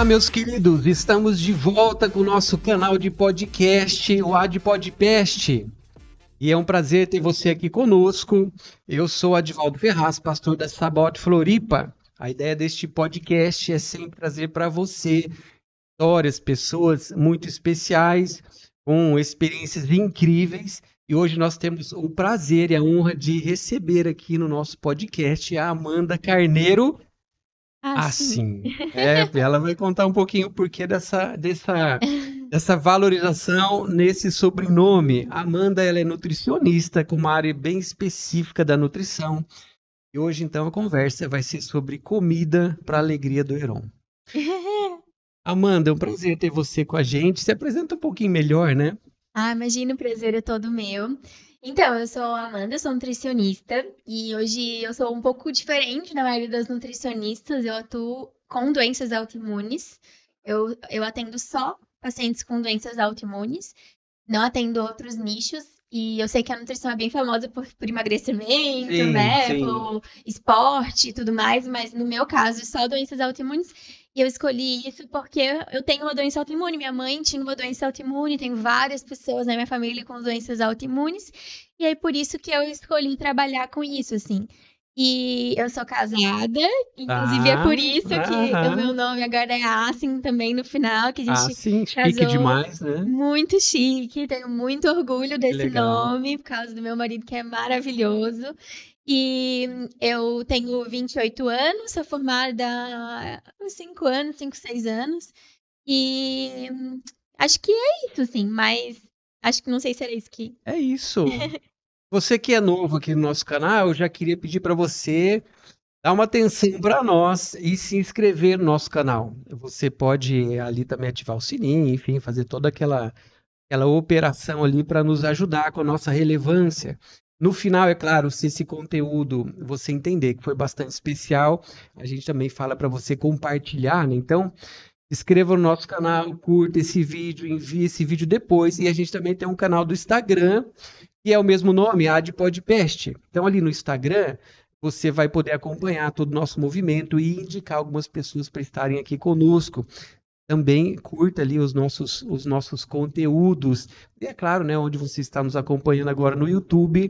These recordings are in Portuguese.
Olá, meus queridos, estamos de volta com o nosso canal de podcast, o AdPodcast. E é um prazer ter você aqui conosco. Eu sou Adivaldo Ferraz, pastor da Sabaoth Floripa. A ideia deste podcast é sempre trazer para você histórias, pessoas muito especiais, com experiências incríveis. E hoje nós temos o prazer e a honra de receber aqui no nosso podcast a Amanda Carneiro. Sim. Ela vai contar um pouquinho o porquê dessa valorização nesse sobrenome. A Amanda, ela é nutricionista com uma área bem específica da nutrição. E hoje, então, a conversa vai ser sobre comida para a alegria do Heron. Amanda, é um prazer ter você com a gente. Se apresenta um pouquinho melhor, né? Imagina, o prazer é todo meu. Então, eu sou a Amanda, sou nutricionista e hoje eu sou um pouco diferente da maioria das nutricionistas. Eu atuo com doenças autoimunes. Eu atendo só pacientes com doenças autoimunes, não atendo outros nichos. E eu sei que a nutrição é bem famosa por emagrecimento, né? Sim. Por esporte e tudo mais, mas no meu caso, só doenças autoimunes. E eu escolhi isso porque eu tenho uma doença autoimune. Minha mãe tinha uma doença autoimune, tem várias pessoas na minha família com doenças autoimunes. E aí, por isso que eu escolhi trabalhar com isso, assim. E eu sou casada, inclusive é por isso que o meu nome agora é Assim também no final, que a gente chique casou. demais, né? Muito chique, tenho muito orgulho desse legal. nome, por causa do meu marido que é maravilhoso. E eu tenho 28 anos, sou formada há uns 5 anos, 5, 6 anos. E acho que é isso, sim, mas acho que não sei se era isso que... É isso. Você que é novo aqui no nosso canal, eu já queria pedir para você dar uma atenção para nós e se inscrever no nosso canal. Você pode ali também ativar o sininho, enfim, fazer toda aquela operação ali para nos ajudar com a nossa relevância. No final, é claro, se esse conteúdo você entender que foi bastante especial, a gente também fala para você compartilhar, né? Então, inscreva no nosso canal, curta esse vídeo, envie esse vídeo depois. E a gente também tem um canal do Instagram, que é o mesmo nome, AdPodcast. Então, ali no Instagram, você vai poder acompanhar todo o nosso movimento e indicar algumas pessoas para estarem aqui conosco. Também curta ali os nossos conteúdos. E é claro, né, onde você está nos acompanhando agora no YouTube,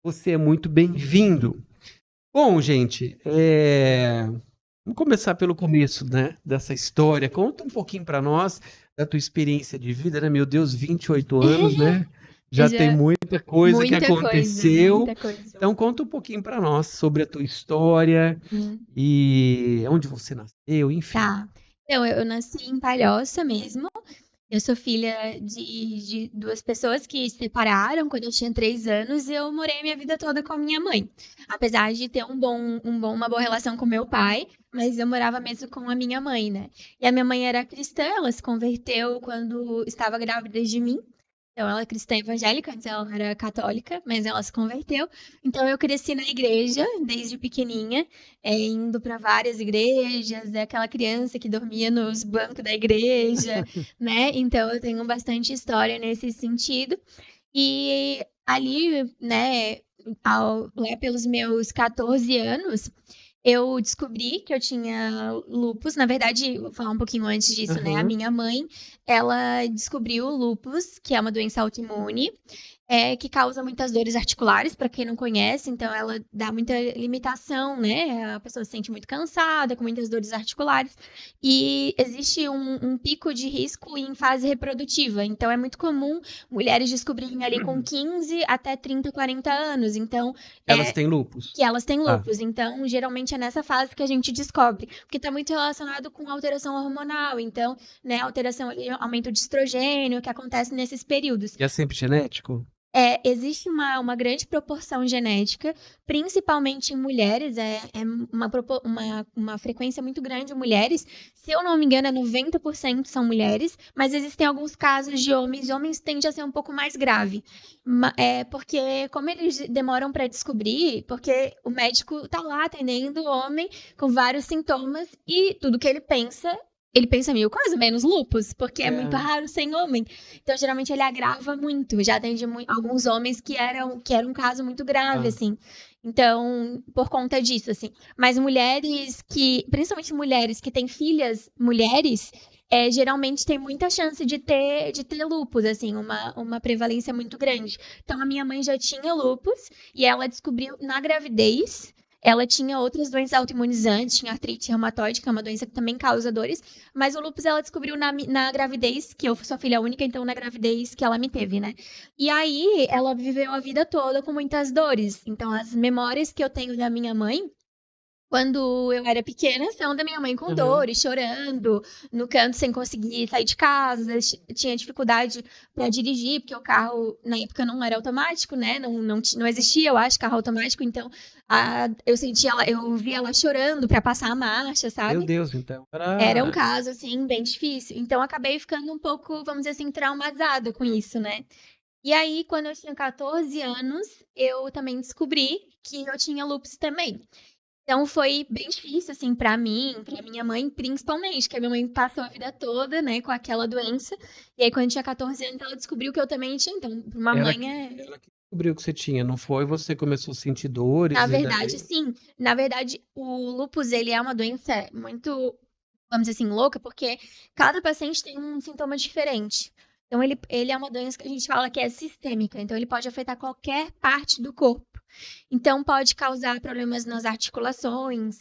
você é muito bem-vindo. Bom, gente, vamos começar pelo começo, né, dessa história. Conta um pouquinho para nós da tua experiência de vida, né? Meu Deus, 28 anos, né? Já tem muita coisa que aconteceu. Muita coisa. Então conta um pouquinho para nós sobre a tua história e onde você nasceu, enfim. Tá. Então, eu nasci em Palhoça mesmo. Eu sou filha de duas pessoas que se separaram quando eu tinha 3 anos e eu morei a minha vida toda com a minha mãe. Apesar de ter uma boa relação com meu pai, mas eu morava mesmo com a minha mãe, né? E a minha mãe era cristã, ela se converteu quando estava grávida de mim. Então, ela é cristã evangélica, antes ela era católica, mas ela se converteu. Então, eu cresci na igreja desde pequenininha, indo para várias igrejas, aquela criança que dormia nos bancos da igreja, né? Então, eu tenho bastante história nesse sentido. E ali, né, lá pelos meus 14 anos, eu descobri que eu tinha lúpus. Na verdade, vou falar um pouquinho antes disso, né? A minha mãe, ela descobriu o lúpus, que é uma doença autoimune, que causa muitas dores articulares, para quem não conhece. Então, ela dá muita limitação, né? A pessoa se sente muito cansada, com muitas dores articulares. E existe um pico de risco em fase reprodutiva. Então, é muito comum mulheres descobrirem ali com 15 até 30, 40 anos. Então, elas têm lúpus? Que elas têm lúpus. Então, geralmente é nessa fase que a gente descobre. Porque está muito relacionado com alteração hormonal. Então, né, alteração ali, aumento de estrogênio, que acontece nesses períodos. E é sempre genético? Existe uma grande proporção genética, principalmente em mulheres, uma frequência muito grande de mulheres. Se eu não me engano, 90% são mulheres, mas existem alguns casos de homens, e homens tendem a ser um pouco mais grave. Porque como eles demoram para descobrir, porque o médico está lá atendendo o homem com vários sintomas e tudo que ele pensa ele pensa mil coisas, menos lúpus, porque é muito É. raro ser em homem. Então, geralmente, ele agrava muito. Já atendi alguns homens que era um caso muito grave, Ah, assim. Então, por conta disso, assim. Mas mulheres que, principalmente mulheres que têm filhas mulheres, geralmente tem muita chance de ter lúpus, assim, uma prevalência muito grande. Então, a minha mãe já tinha lúpus e ela descobriu na gravidez. Ela tinha outras doenças autoimunizantes, tinha artrite reumatoide, que é uma doença que também causa dores, mas o lúpus ela descobriu na gravidez, que eu sou filha única, então na gravidez que ela me teve, né? E aí ela viveu a vida toda com muitas dores. Então as memórias que eu tenho da minha mãe quando eu era pequena, são da minha mãe com uhum. dores, chorando, no canto sem conseguir sair de casa, tinha dificuldade para dirigir, porque o carro na época não era automático, né? Não existia, eu acho, carro automático, então eu sentia ela, eu via ela chorando para passar a marcha, Meu sabe? Deus, então. Era um Era. caso assim bem difícil. Então eu acabei ficando um pouco, vamos dizer assim, traumatizada com isso, né? E aí, quando eu tinha 14 anos, eu também descobri que eu tinha lúpus também. Então foi bem difícil, assim, pra mim, pra minha mãe, principalmente, que a minha mãe passou a vida toda, né, com aquela doença. E aí, quando eu tinha 14 anos, ela descobriu que eu também tinha. Então, pra uma Ela, mãe ela que descobriu que você tinha, não foi? Você começou a sentir dores Na e verdade, daí. sim. Na verdade, o lúpus, ele é uma doença muito, vamos dizer assim, louca, porque cada paciente tem um sintoma diferente. Então, ele é uma doença que a gente fala que é sistêmica. Então, ele pode afetar qualquer parte do corpo. Então, pode causar problemas nas articulações,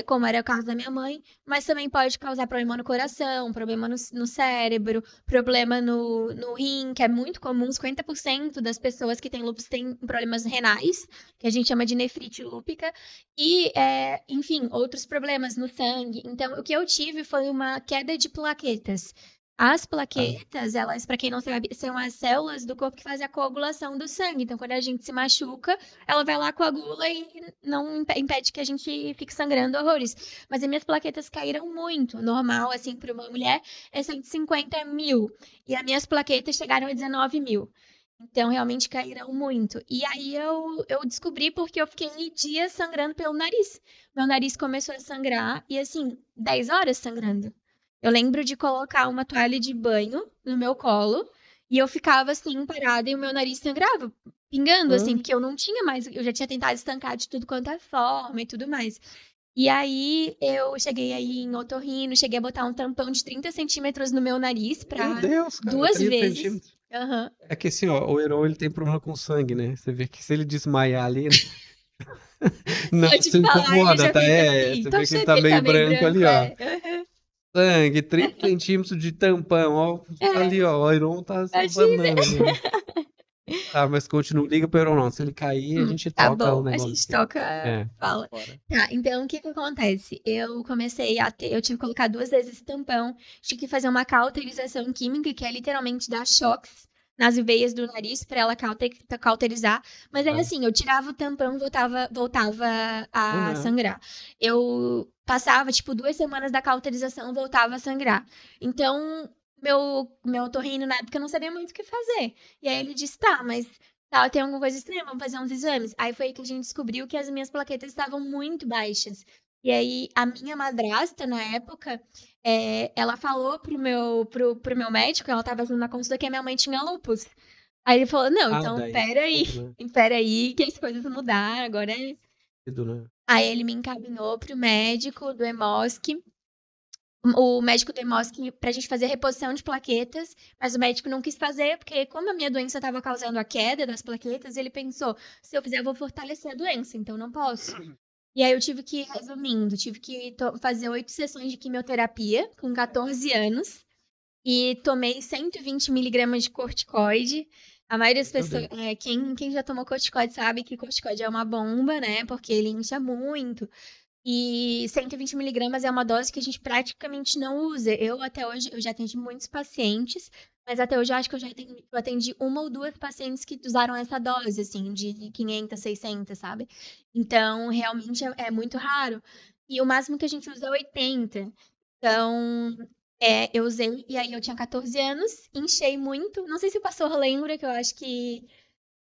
como era o caso da minha mãe, mas também pode causar problema no coração, problema no cérebro, problema no rim, que é muito comum. 50% das pessoas que têm lúpus têm problemas renais, que a gente chama de nefrite lúpica, e, enfim, outros problemas no sangue. Então, o que eu tive foi uma queda de plaquetas. As Ah, plaquetas, elas, para quem não sabe, são as células do corpo que fazem a coagulação do sangue. Então, quando a gente se machuca, ela vai lá, coagula e não impede que a gente fique sangrando horrores. Mas as minhas plaquetas caíram muito. Normal, assim, para uma mulher é 150 mil. E as minhas plaquetas chegaram a 19 mil. Então, realmente caíram muito. E aí eu descobri porque eu fiquei dias sangrando pelo nariz. Meu nariz começou a sangrar e, assim, 10 horas sangrando. Eu lembro de colocar uma toalha de banho no meu colo e eu ficava assim, parada e o meu nariz sangrava, pingando, assim, ah, porque eu não tinha mais, eu já tinha tentado estancar de tudo quanto é forma e tudo mais. E aí eu cheguei aí em otorrino, cheguei a botar um tampão de 30 centímetros no meu nariz meu pra Deus, cara, duas 30 vezes. centímetros. Aham. É que assim, ó, o Heron ele tem problema com sangue, né? Você vê que se ele desmaiar ali, não Só de se falar, ele incomoda, já tá? fica É, assim. você Tô vê que ele achando tá que ele tá meio meio branco ali, branco, ó. é. Aham. Sangue, 30 centímetros de tampão, ó. Ali, É, ó. O Heron tá se imagina. abanando ali. Tá, mas continua. Liga pro Heron, não. Se ele cair, a gente Tá toca o bom, a negócio gente aqui. toca, É, fala. bora. Tá, então o que que acontece? Eu comecei a ter, eu tive que colocar 2 vezes esse tampão, tive que fazer uma cauterização química, que é literalmente dar choques nas veias do nariz para ela cauterizar. Mas é Ah, assim, eu tirava o tampão, voltava a aham. sangrar. Eu passava, tipo, 2 semanas da cauterização, voltava a sangrar. Então, meu otorrino na época não sabia muito o que fazer. E aí ele disse, tá, mas tá, tem alguma coisa estranha, vamos fazer uns exames. Aí foi aí que a gente descobriu que as minhas plaquetas estavam muito baixas. E aí a minha madrasta, na época, ela falou pro meu médico, ela tava fazendo uma consulta que a minha mãe tinha lúpus. Aí ele falou, não, Ah, então daí. peraí, Tudo, né? peraí, que as coisas mudaram, agora é... Tudo, né? Aí ele me encaminhou pro médico do Hemosk, o médico do Hemosk pra gente fazer reposição de plaquetas, mas o médico não quis fazer, porque como a minha doença estava causando a queda das plaquetas, ele pensou, se eu fizer, eu vou fortalecer a doença, então não posso. E aí eu tive que, resumindo, tive que fazer 8 sessões de quimioterapia com 14 anos e tomei 120 miligramas de corticoide. A maioria das Meu pessoas, Deus. quem já tomou corticoide sabe que corticoide é uma bomba, né? Porque ele incha muito. E 120 miligramas é uma dose que a gente praticamente não usa. Eu até hoje, eu já atendi muitos pacientes, mas até hoje eu acho que eu atendi uma ou duas pacientes que usaram essa dose, assim, de 500, 600, sabe? Então, realmente é muito raro. E o máximo que a gente usa é 80. Então, eu usei, e aí eu tinha 14 anos, inchei muito. Não sei se o pastor lembra, que eu acho que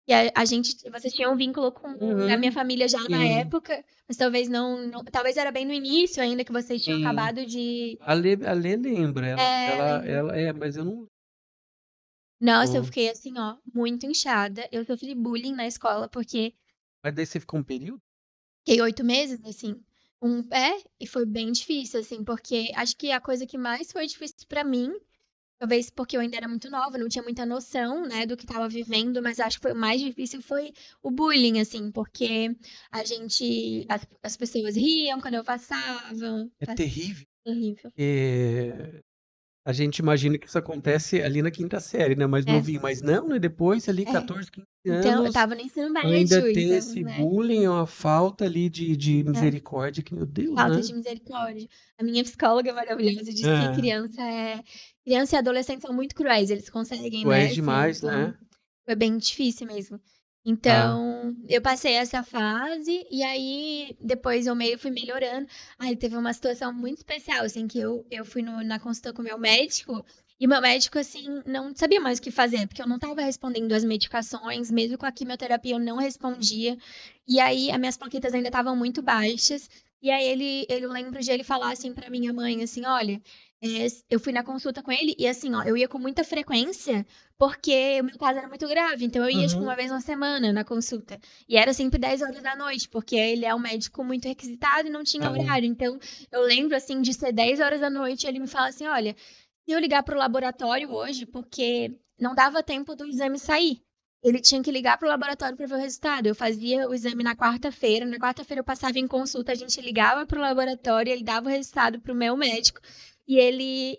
E vocês tinham um vínculo com a minha Uhum, família já na sim, época, mas talvez talvez era bem no início ainda que vocês tinham sim. acabado de. A Lê lembra, Lembro. mas eu não Nossa, eu lembro. fiquei assim, ó, muito inchada. Eu sofri bullying na escola porque Mas daí você ficou um período? fiquei 8 meses, assim. E foi bem difícil, assim, porque acho que a coisa que mais foi difícil pra mim, talvez porque eu ainda era muito nova, não tinha muita noção, né, do que estava vivendo, mas acho que foi o mais difícil foi o bullying, assim, porque as pessoas riam quando eu passava, É terrível. terrível. A gente imagina que isso acontece ali na quinta série, né? Mais É, novinho, mas não, né? Depois, ali, é. 14, 15 Então, eu anos, tava no ensino ainda médio, ter então, esse né, bullying, é uma falta ali de é. misericórdia, que, meu Deus, Falta né? de misericórdia. A minha psicóloga maravilhosa disse que É, criança e adolescente são muito cruéis, eles conseguem, tu és né, ser, demais, então né? foi bem difícil mesmo. Tá. Então, eu passei essa fase e aí depois eu meio fui melhorando. Aí teve uma situação muito especial, assim, que eu fui na consulta com o meu médico e meu médico, assim, não sabia mais o que fazer, porque eu não estava respondendo as medicações, mesmo com a quimioterapia eu não respondia. E aí as minhas plaquetas ainda estavam muito baixas. E aí eu lembro de ele falar assim pra minha mãe, assim, olha, eu fui na consulta com ele e assim, ó, eu ia com muita frequência porque o meu caso era muito grave, então eu ia, tipo, uma Uhum. vez na semana na consulta. E era sempre 10 horas da noite, porque ele é um médico muito requisitado e não tinha Ah, horário. Então, eu lembro, assim, de ser 10 horas da noite e ele me fala assim: olha, se eu ligar pro laboratório hoje, porque não dava tempo do exame sair. Ele tinha que ligar pro laboratório para ver o resultado. Eu fazia o exame na quarta-feira. Na quarta-feira eu passava em consulta, a gente ligava pro laboratório, ele dava o resultado pro meu médico e ele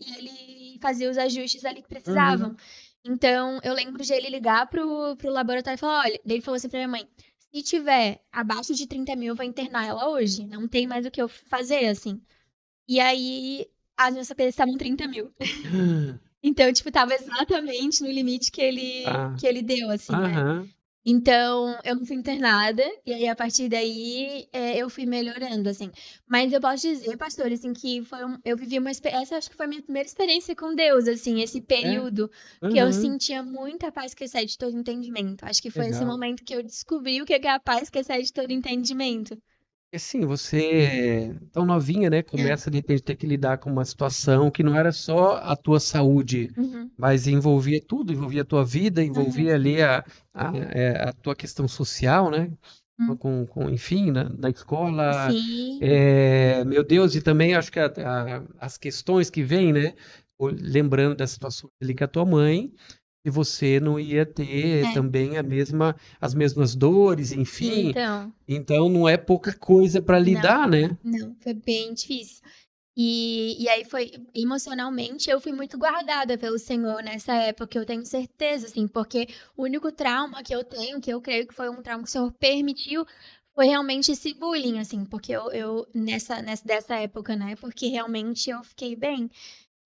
fazia os ajustes ali que precisavam. uhum. Então, eu lembro de ele ligar pro laboratório e falar: olha, daí ele falou assim pra minha mãe: se tiver abaixo de 30 mil, eu vou internar ela hoje. Não tem mais o que eu fazer, assim. E aí, as minhas CPs estavam 30 mil. Então, tipo, tava exatamente no limite Tá. que ele deu, assim, né? Aham. Então, eu não fui internada, e aí a partir daí eu fui melhorando, assim. Mas eu posso dizer, pastor, assim, que eu vivi essa acho que foi a minha primeira experiência com Deus, assim, esse É. período que eu Uhum. sentia muita paz que excede todo entendimento. Acho que foi esse Legal. momento que eu descobri o que é a paz que excede todo entendimento. E assim, você tão novinha, né? É. Começa de repente a ter que lidar com uma situação que não era só a tua saúde, Uhum, mas envolvia tudo, envolvia a tua vida, uhum, envolvia ali a tua questão social, né? uhum. Enfim, na escola. Sim, Meu Deus, e também acho que as questões que vêm, né? Lembrando da situação ali com a tua mãe, e você não ia ter é. também as mesmas dores, enfim. Então, Então não é pouca coisa para não, lidar, né? não, foi bem difícil. E aí foi, emocionalmente, eu fui muito guardada pelo Senhor nessa época, eu tenho certeza, assim, porque o único trauma que eu tenho, que eu creio que foi um trauma que o Senhor permitiu, foi realmente esse bullying, assim, porque dessa época, né, porque realmente eu fiquei bem.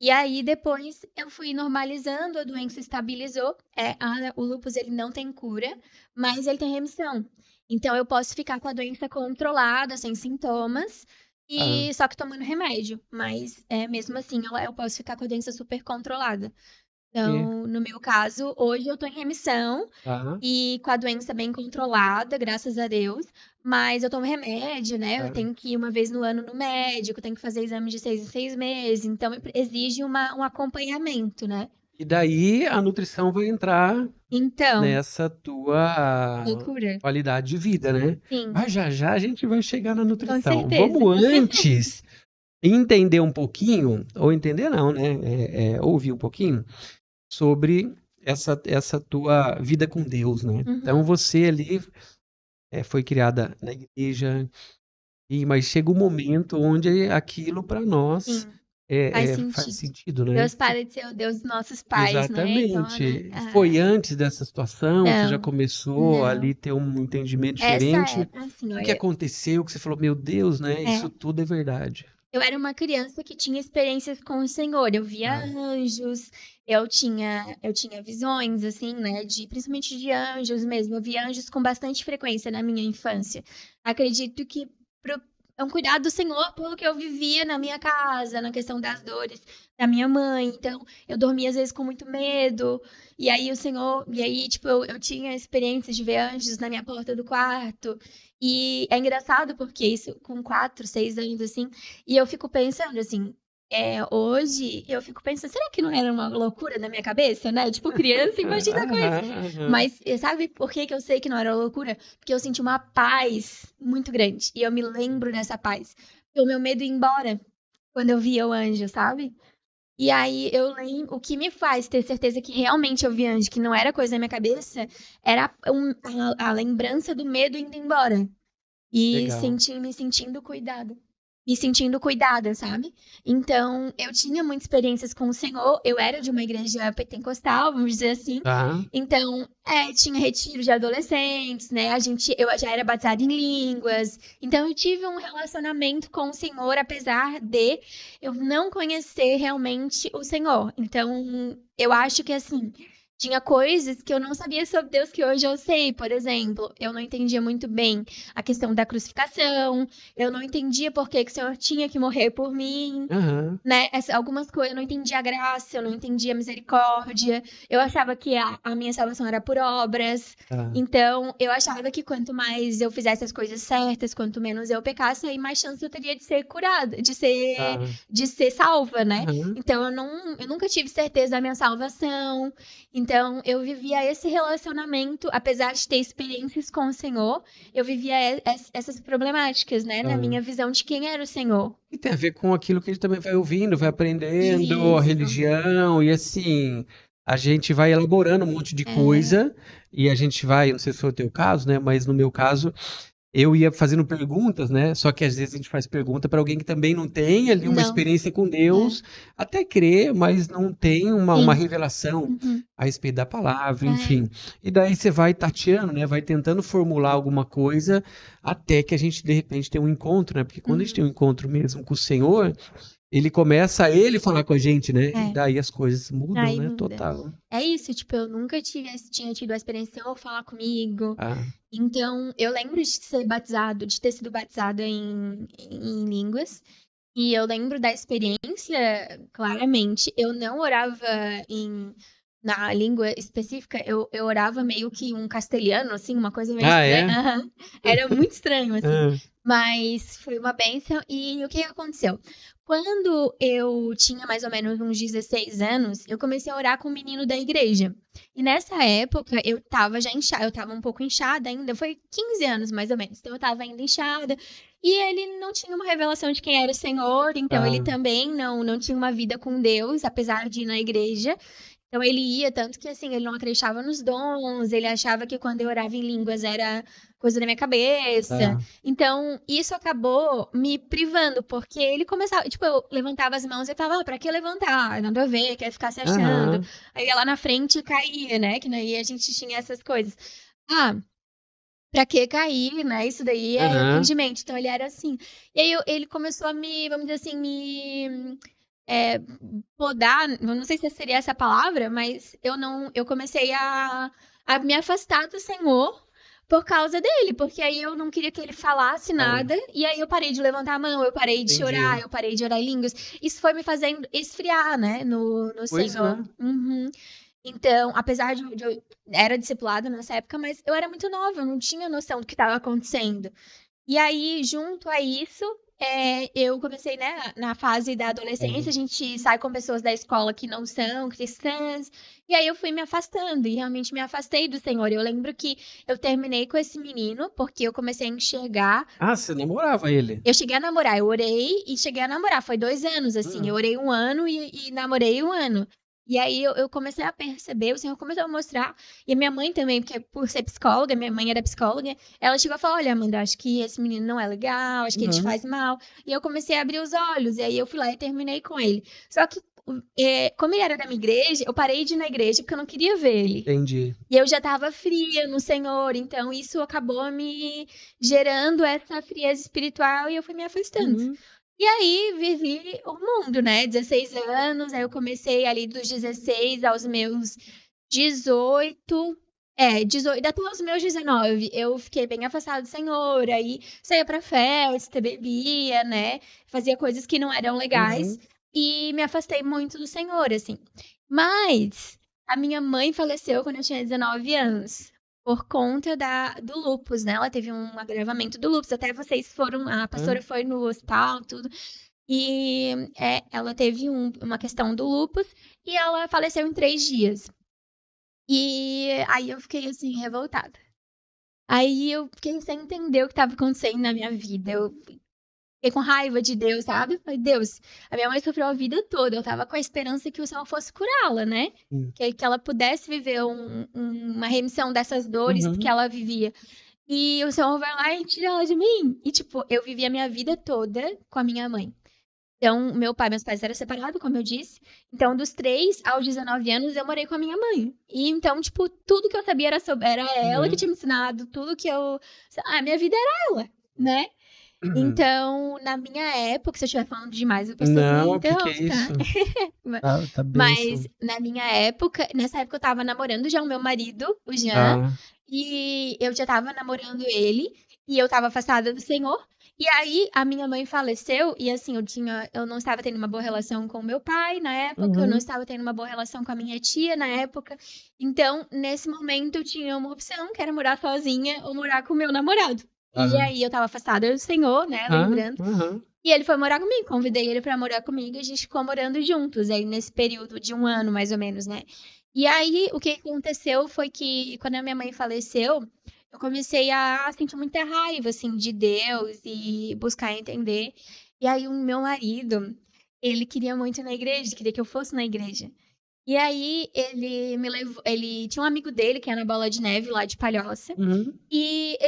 E aí depois eu fui normalizando, a doença estabilizou, o lúpus ele não tem cura, mas ele tem remissão. Então eu posso ficar com a doença controlada, sem sintomas, Ah, e só que tomando remédio. Mas mesmo assim eu posso ficar com a doença super controlada. e, Então, no meu caso, hoje eu tô em remissão tá, e com a doença bem controlada, graças a Deus. Mas eu tomo remédio, né? Eu tá. tenho que ir uma vez no ano no médico, tenho que fazer exame de 6 em 6 meses. Então, exige um acompanhamento, né? E daí a nutrição vai entrar Então, nessa tua loucura. qualidade de vida, né? Sim, Mas já já a gente vai chegar na com nutrição. certeza. Vamos antes entender um pouquinho, ou entender não, né? Ouvir um pouquinho sobre essa tua vida com Deus, né? Então Uhum, você ali foi criada na igreja, mas chega um momento onde aquilo para nós sim, faz faz sentido. sentido, né? Deus para de ser o Deus dos nossos pais, né? Então, Exatamente. Foi antes dessa situação, você já não, começou não. ali ter um entendimento Essa diferente. época, assim, O que olha, aconteceu que você falou, meu Deus, né? Isso é, tudo é verdade. eu era uma criança que tinha experiências com o Senhor. Eu via Ah, anjos, eu tinha visões, assim, né? Principalmente de anjos mesmo. Eu via anjos com bastante frequência na minha infância. Acredito que é um cuidado do Senhor pelo que eu vivia na minha casa, na questão das dores da minha mãe. Então, eu dormia às vezes com muito medo. E aí o Senhor, e aí, tipo, eu tinha experiências de ver anjos na minha porta do quarto. E é engraçado porque isso com 4, 6 anos, assim, e eu fico pensando assim, hoje eu fico pensando, será que não era uma loucura na minha cabeça, né? Tipo, criança, imagina a coisa. Aham, aham. Mas sabe por que que eu sei que não era loucura? Porque eu senti uma paz muito grande. E eu me lembro dessa paz. O meu medo ia embora quando eu via o anjo, sabe? E aí eu lembro, o que me faz ter certeza que realmente eu vi anjo, que não era coisa na minha cabeça, era a lembrança do medo indo embora. E Legal. me sentindo cuidada. Me sentindo cuidada, sabe? Então, eu tinha muitas experiências com o Senhor. Eu era de uma igreja pentecostal, vamos dizer assim. Tá. Então, tinha retiro de adolescentes, né? Eu já era batizada em línguas. Então, eu tive um relacionamento com o Senhor, apesar de eu não conhecer realmente o Senhor. Então, eu acho que assim, tinha coisas que eu não sabia sobre Deus que hoje eu sei. Por exemplo, eu não entendia muito bem a questão da crucificação. Eu não entendia por que que o Senhor tinha que morrer por mim, Aham. né? Algumas coisas eu não entendia a graça, eu não entendia a misericórdia. Eu achava que a minha salvação era por obras. Tá. Então, eu achava que quanto mais eu fizesse as coisas certas, quanto menos eu pecasse, aí mais chance eu teria de ser curada, Tá. de ser salva, né? Aham. Então, eu nunca tive certeza da minha salvação. Então, eu vivia esse relacionamento, apesar de ter experiências com o Senhor, eu vivia essas problemáticas, né, na Tá. minha visão de quem era o Senhor. E tem a ver com aquilo que a gente também vai ouvindo, vai aprendendo, a Isso. religião, e assim, a gente vai elaborando um monte de É, coisa, e a gente vai, não sei se foi o teu caso, né, mas no meu caso, eu ia fazendo perguntas, né, só que às vezes a gente faz pergunta para alguém que também não tem ali uma não. experiência com É, Deus, até crê, mas não tem uma sim. revelação Uhum. a respeito da palavra, É, enfim. E daí você vai tateando, né, vai tentando formular alguma coisa até que a gente de repente tem um encontro, né? Porque quando a gente tem um uhum. encontro mesmo com o Senhor, ele começa a ele falar com a gente, né? E É, daí as coisas mudam, aí né? muda. Total. É isso, tipo, eu nunca tinha tido a experiência de Senhor falar comigo. Ah, Então, eu lembro de ser batizado, de ter sido batizada em línguas. E eu lembro da experiência claramente. Eu não orava na língua específica, eu orava meio que um castelhano, assim, uma coisa meio ah estranha. é? Aham. Era muito estranho, assim. Ah, Mas foi uma bênção. E o que aconteceu? Quando eu tinha mais ou menos uns 16 anos, eu comecei a orar com um menino da igreja. E nessa época eu tava já inchada, eu tava um pouco inchada ainda, foi 15 anos mais ou menos. Então eu tava ainda inchada. E ele não tinha uma revelação de quem era o Senhor, então ele tá. também não tinha uma vida com Deus, apesar de ir na igreja. Então ele ia, tanto que assim, ele não acreditava nos dons, ele achava que quando eu orava em línguas era coisa da minha cabeça. Tá. Então, isso acabou me privando, porque ele começava, tipo, eu levantava as mãos e falava, pra que levantar? Nada a ver, quer ficar se achando. Aham. Aí ia lá na frente e caía, né? Que aí a gente tinha essas coisas. Ah, pra que cair, né? Isso daí é Aham. arrependimento. Então ele era assim. E aí ele começou a vamos dizer assim, é, podar, eu não sei se seria essa palavra, mas eu comecei a me afastar do Senhor por causa dele, porque aí eu não queria que ele falasse Tá. nada, e aí eu parei de levantar a mão, eu parei de chorar, Entendi. eu parei de orar em línguas. Isso foi me fazendo esfriar, né, no Pois Senhor. é. Uhum. Então, apesar de eu era discipulada nessa época, mas eu era muito nova, eu não tinha noção do que estava acontecendo. E aí, junto a isso, eu comecei, né, na fase da adolescência, a Tá. gente sai com pessoas da escola que não são cristãs, e aí eu fui me afastando, e realmente me afastei do Senhor. Eu lembro que eu terminei com esse menino, porque eu comecei a enxergar. Ah, você namorava ele? Eu cheguei a namorar, eu orei e cheguei a namorar, foi 2 anos, assim, eu Ah, orei um ano e namorei um ano. E aí eu comecei a perceber, o Senhor começou a mostrar, e a minha mãe também, porque por ser psicóloga, minha mãe era psicóloga, ela chegou a falar, olha, Amanda, acho que esse menino não é legal, acho que ele te uhum. faz mal. E eu comecei a abrir os olhos, e aí eu fui lá e terminei com ele. Só que, como ele era da minha igreja, eu parei de ir na igreja porque eu não queria ver ele. Entendi. E eu já estava fria no Senhor, então isso acabou me gerando essa frieza espiritual e eu fui me afastando. Uhum. E aí vivi o mundo, né? 16 anos, aí eu comecei ali dos 16 aos meus 18, Até os meus 19, eu fiquei bem afastada do Senhor, aí saía pra festa, bebia, né? Fazia coisas que não eram legais Uhum. e me afastei muito do Senhor, assim. Mas a minha mãe faleceu quando eu tinha 19 anos, por conta do lúpus, né? Ela teve um agravamento do lúpus, até vocês foram, a Hã? pastora foi no hospital, tudo, e ela teve uma questão do lúpus e ela faleceu em 3 dias. E aí eu fiquei assim, revoltada. Aí eu fiquei sem entender o que estava acontecendo na minha vida. Eu fiquei com raiva de Deus, sabe? Falei, Deus, a minha mãe sofreu a vida toda. Eu tava com a esperança que o Senhor fosse curá-la, né? Sim. Que ela pudesse viver uma remissão dessas dores que Uhum. ela vivia. E o Senhor vai lá e tira ela de mim. E, tipo, eu vivi a minha vida toda com a minha mãe. Então, meus pais eram separados, como eu disse. Então, dos 3 aos 19 anos, eu morei com a minha mãe. E então, tipo, tudo que eu sabia era ela que Uhum. tinha me ensinado, tudo que eu. A minha vida era ela, né? Então, na minha época, se eu estiver falando demais, a pessoa me Não, o que é interrompe, tá? isso? Tá Mas bênção. na minha época, nessa época eu tava namorando já o meu marido, o Jean, Tá. e eu já tava namorando ele, e eu tava afastada do Senhor. E aí a minha mãe faleceu, e assim, eu não estava tendo uma boa relação com o meu pai na época, eu não Uhum. estava tendo uma boa relação com a minha tia na época. Então, nesse momento, eu tinha uma opção, que era morar sozinha ou morar com o meu namorado. E Aham. aí eu tava afastada do Senhor, né, Hã? lembrando. Aham. E ele foi morar comigo, convidei ele pra morar comigo e a gente ficou morando juntos aí nesse período de 1 ano, mais ou menos, né? E aí o que aconteceu foi que quando a minha mãe faleceu, eu comecei a sentir muita raiva, assim, de Deus e buscar entender. E aí o meu marido, ele queria muito ir na igreja, queria que eu fosse na igreja. E aí ele me levou, ele tinha um amigo dele que era na Bola de Neve lá de Palhoça. Uhum. E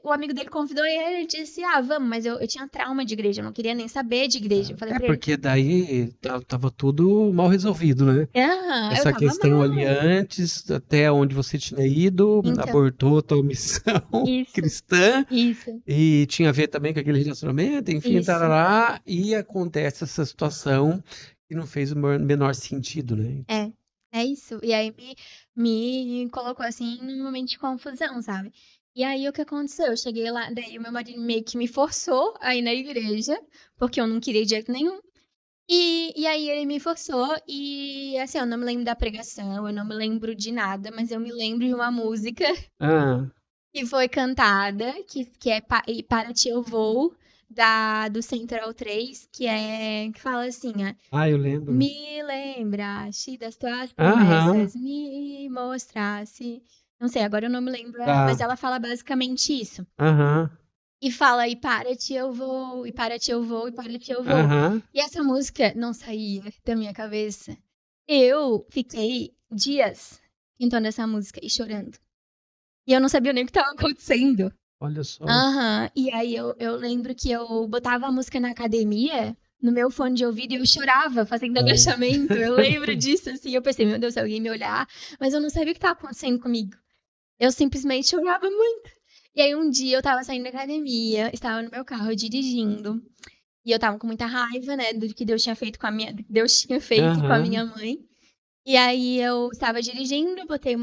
o amigo dele convidou ele e disse: Ah, vamos, mas eu tinha trauma de igreja, eu não queria nem saber de igreja. Eu falei É pra ele: porque daí tava tudo mal resolvido, né? Aham, eu Essa tava questão ali mal. antes, até onde você tinha ido, Então, abortou a tua missão isso, cristã isso, e tinha a ver também com aquele relacionamento, enfim, isso. tarará, e acontece essa situação que não fez o menor sentido, né? É, é isso. E aí me colocou assim num momento de confusão, sabe? E aí o que aconteceu? Eu cheguei lá, daí o meu marido meio que me forçou a ir na igreja, porque eu não queria de jeito nenhum. E aí ele me forçou e assim, eu não me lembro da pregação, eu não me lembro de nada, mas eu me lembro de uma música Ah, que foi cantada, que é E Para Ti Eu Vou, do Central 3, que fala assim, ó, eu lembro. me lembraste das tuas Aham, promessas, me mostraste. Não sei, agora eu não me lembro, mas tá. ela fala basicamente isso. Aham, E fala, e para ti eu vou, e para ti eu vou, e para ti eu vou. aham. E essa música não saía da minha cabeça. Eu fiquei dias cantando essa música e chorando. E eu não sabia nem o que estava acontecendo. Olha só. Aham. E aí eu lembro que eu botava a música na academia, no meu fone de ouvido, e eu chorava fazendo É. agachamento. Eu lembro disso, assim. Eu pensei, meu Deus, se alguém me olhar. Mas eu não sabia o que estava acontecendo comigo. Eu simplesmente chorava muito. E aí um dia eu tava saindo da academia, estava no meu carro dirigindo, e eu tava com muita raiva, né, do que Deus tinha feito do que Deus tinha feito com a Aham. minha mãe. E aí eu estava dirigindo, botei